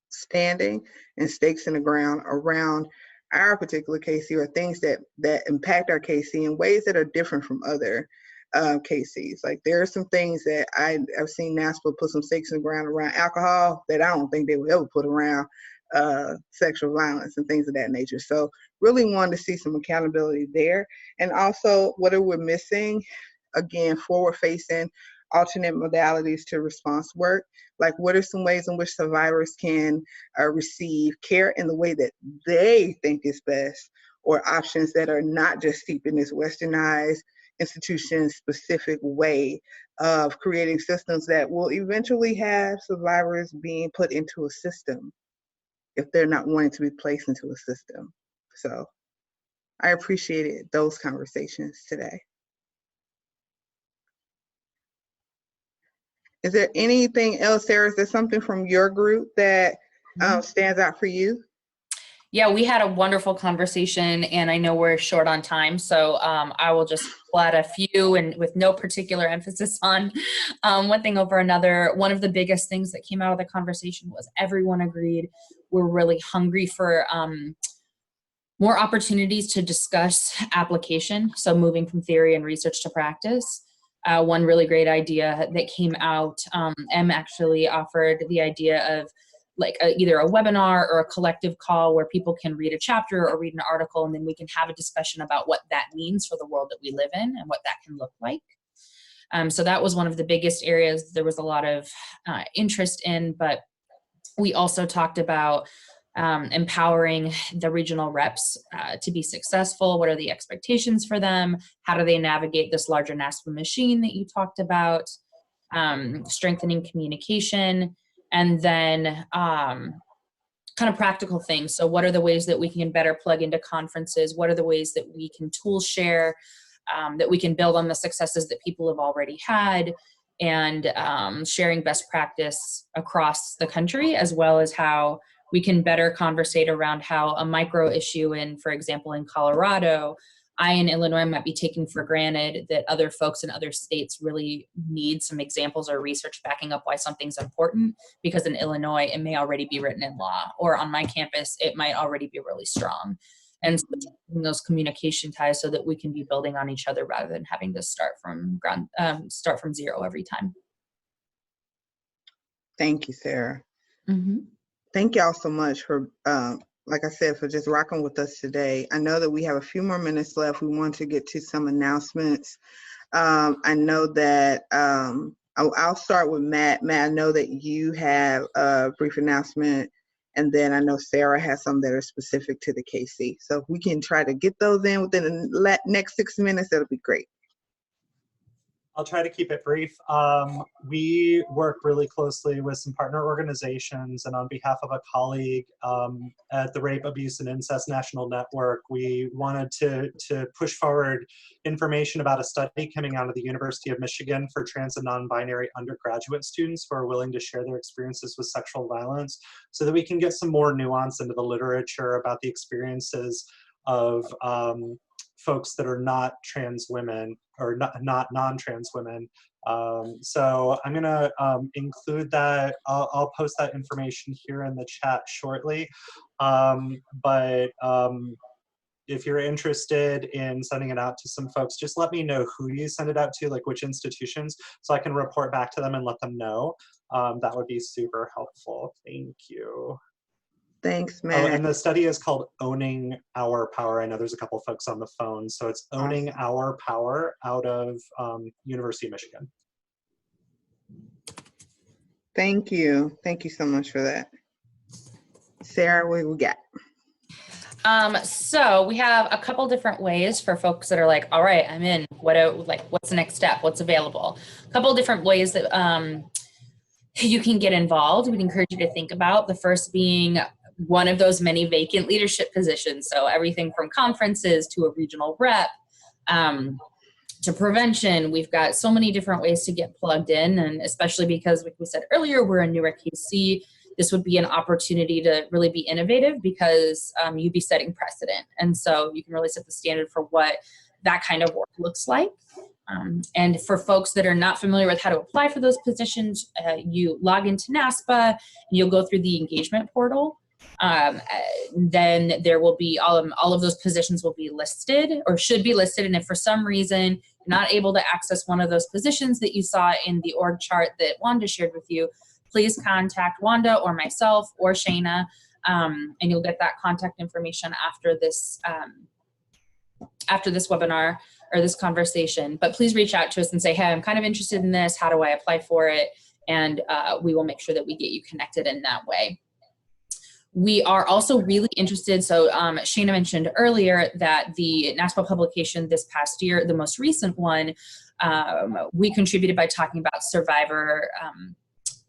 standing and stakes in the ground around our particular KC, or things that impact our KC in ways that are different from other KCs. Like there are some things that I've seen NASPA put some stakes in the ground around alcohol that I don't think they would ever put around sexual violence and things of that nature. So really wanted to see some accountability there. And also, what are we missing? Again, forward-facing alternate modalities to response work. Like what are some ways in which survivors can receive care in the way that they think is best, or options that are not just steeped in this westernized, institution-specific way of creating systems that will eventually have survivors being put into a system if they're not wanting to be placed into a system. So I appreciated those conversations today. Is there anything else, Sarah? Is there something from your group that stands out for you? Yeah, we had a wonderful conversation, and I know we're short on time, so I will just add a few, and with no particular emphasis on one thing over another. One of the biggest things that came out of the conversation was everyone agreed we're really hungry for more opportunities to discuss application, so moving from theory and research to practice. One really great idea that came out, Em actually offered the idea of like either a webinar or a collective call where people can read a chapter or read an article, and then we can have a discussion about what that means for the world that we live in and what that can look like. So that was one of the biggest areas there was a lot of interest in, but we also talked about empowering the regional reps to be successful. What are the expectations for them? How do they navigate this larger NASPA machine that you talked about? Strengthening communication, and then kind of practical things. So what are the ways that we can better plug into conferences? What are the ways that we can tool share, that we can build on the successes that people have already had, and sharing best practice across the country, as well as how we can better conversate around how a micro issue in, for example, in Colorado, I in Illinois might be taking for granted that other folks in other states really need some examples or research backing up why something's important, because in Illinois, it may already be written in law, or on my campus, it might already be really strong. And so those communication ties so that we can be building on each other rather than having to start from zero every time. Thank you, Sarah. Mm-hmm. Thank y'all so much for, like I said, for just rocking with us today. I know that we have a few more minutes left. We want to get to some announcements. I know that I'll start with Matt. Matt, I know that you have a brief announcement, and then I know Sarah has some that are specific to the KC. So if we can try to get those in within the next 6 minutes, that'll be great. I'll try to keep it brief. We work really closely with some partner organizations, and on behalf of a colleague at the Rape, Abuse, and Incest National Network, we wanted to push forward information about a study coming out of the University of Michigan for trans and non-binary undergraduate students who are willing to share their experiences with sexual violence, so that we can get some more nuance into the literature about the experiences of folks that are not trans women or not non-trans women. So I'm gonna include that. I'll post that information here in the chat shortly. If you're interested in sending it out to some folks, just let me know who you send it out to, like which institutions, so I can report back to them and let them know. That would be super helpful. Thank you. Thanks, Oh, Matt. and the study is called Owning Our Power. I know there's a couple folks on the phone, so it's Owning Our Power out of University of Michigan. Thank you. Thank you so much for that. Sarah, what we got? So we have a couple different ways for folks that are like, all right, I'm in. What's the next step? What's available? A couple different ways that you can get involved. We'd encourage you to think about. The first being one of those many vacant leadership positions. So everything from conferences to a regional rep, to prevention. We've got so many different ways to get plugged in, and especially because, like we said earlier, we're a newer KC, this would be an opportunity to really be innovative, because you'd be setting precedent. And so you can really set the standard for what that kind of work looks like. And for folks that are not familiar with how to apply for those positions, you log into NASPA and you'll go through the engagement portal. Then there will be all of those positions will be listed, or should be listed. And if for some reason you're not able to access one of those positions that you saw in the org chart that Wanda shared with you, please contact Wanda or myself or Shayna, and you'll get that contact information after this webinar or this conversation. But please reach out to us and say, hey, I'm kind of interested in this. How do I apply for it? And we will make sure that we get you connected in that way. We are also really interested, so Shayna mentioned earlier that the NASPA publication this past year, the most recent one, we contributed by talking about survivor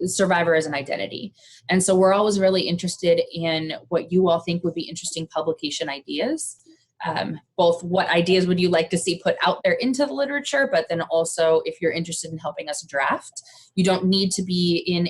as an identity. And so we're always really interested in what you all think would be interesting publication ideas. Both what ideas would you like to see put out there into the literature, but then also if you're interested in helping us draft. You don't need to be in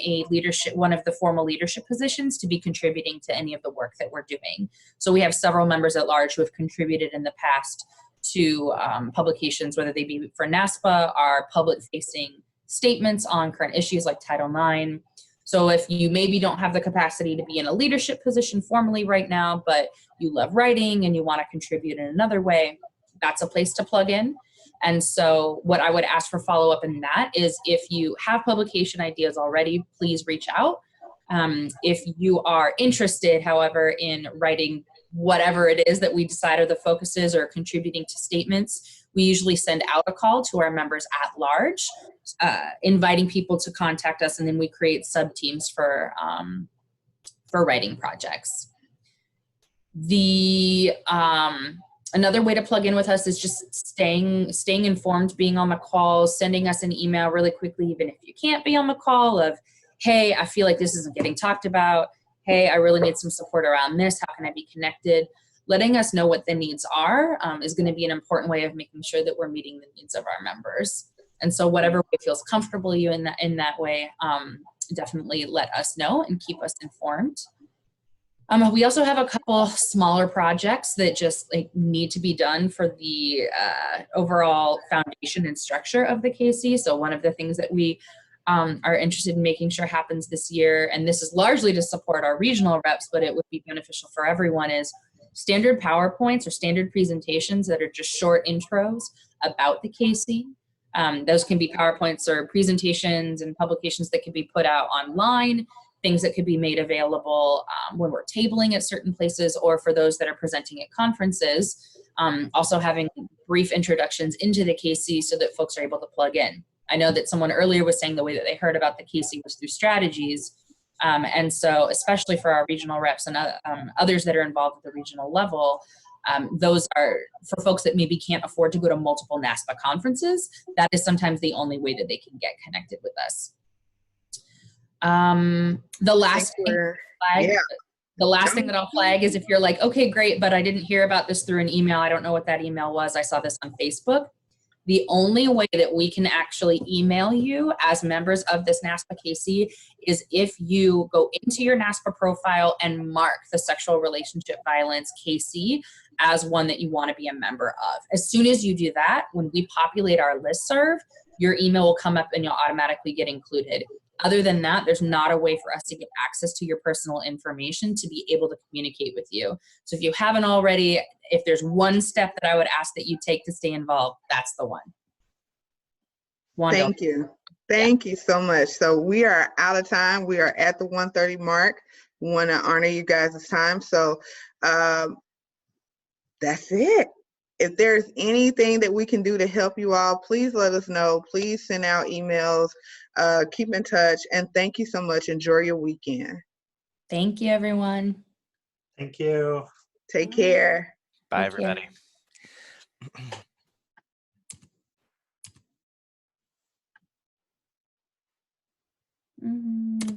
one of the formal leadership positions to be contributing to any of the work that we're doing. So we have several members at large who have contributed in the past to publications, whether they be for NASPA, our public-facing statements on current issues like Title IX. So if you maybe don't have the capacity to be in a leadership position formally right now, but you love writing and you want to contribute in another way, that's a place to plug in. And so what I would ask for follow-up in that is, if you have publication ideas already, please reach out. If you are interested, however, in writing whatever it is that we decide are the focuses or contributing to statements, we usually send out a call to our members at large, inviting people to contact us, and then we create sub-teams for writing projects. Another way to plug in with us is just staying informed, being on the call, sending us an email really quickly, even if you can't be on the call, of, hey, I feel like this isn't getting talked about. Hey, I really need some support around this. How can I be connected? Letting us know what the needs are is going to be an important way of making sure that we're meeting the needs of our members. And so whatever way feels comfortable you in that way, definitely let us know and keep us informed. We also have a couple smaller projects that just need to be done for the overall foundation and structure of the KC. So one of the things that we are interested in making sure happens this year, and this is largely to support our regional reps, but it would be beneficial for everyone, is standard PowerPoints or standard presentations that are just short intros about the KC. Those can be PowerPoints or presentations and publications that can be put out online, things that could be made available when we're tabling at certain places, or for those that are presenting at conferences, also having brief introductions into the KC so that folks are able to plug in. I know that someone earlier was saying the way that they heard about the KC was through strategies. And so especially for our regional reps and others that are involved at the regional level, those are for folks that maybe can't afford to go to multiple NASPA conferences. That is sometimes the only way that they can get connected with us. The last thing that I'll flag is if you're like, okay, great, but I didn't hear about this through an email. I don't know what that email was. I saw this on Facebook. The only way that we can actually email you as members of this NASPA KC is if you go into your NASPA profile and mark the sexual relationship violence KC as one that you want to be a member of. As soon as you do that, when we populate our listserv, your email will come up and you'll automatically get included. Other than that, there's not a way for us to get access to your personal information to be able to communicate with you. So if you haven't already, if there's one step that I would ask that you take to stay involved, that's the one. Wanda. Thank you. Thank you so much. So we are out of time. We are at the 1:30 mark. We want to honor you guys' time. So that's it. If there's anything that we can do to help you all, please let us know. Please send out emails. Keep in touch. And thank you so much. Enjoy your weekend. Thank you, everyone. Thank you. Take care. Bye, everybody. Mm-hmm.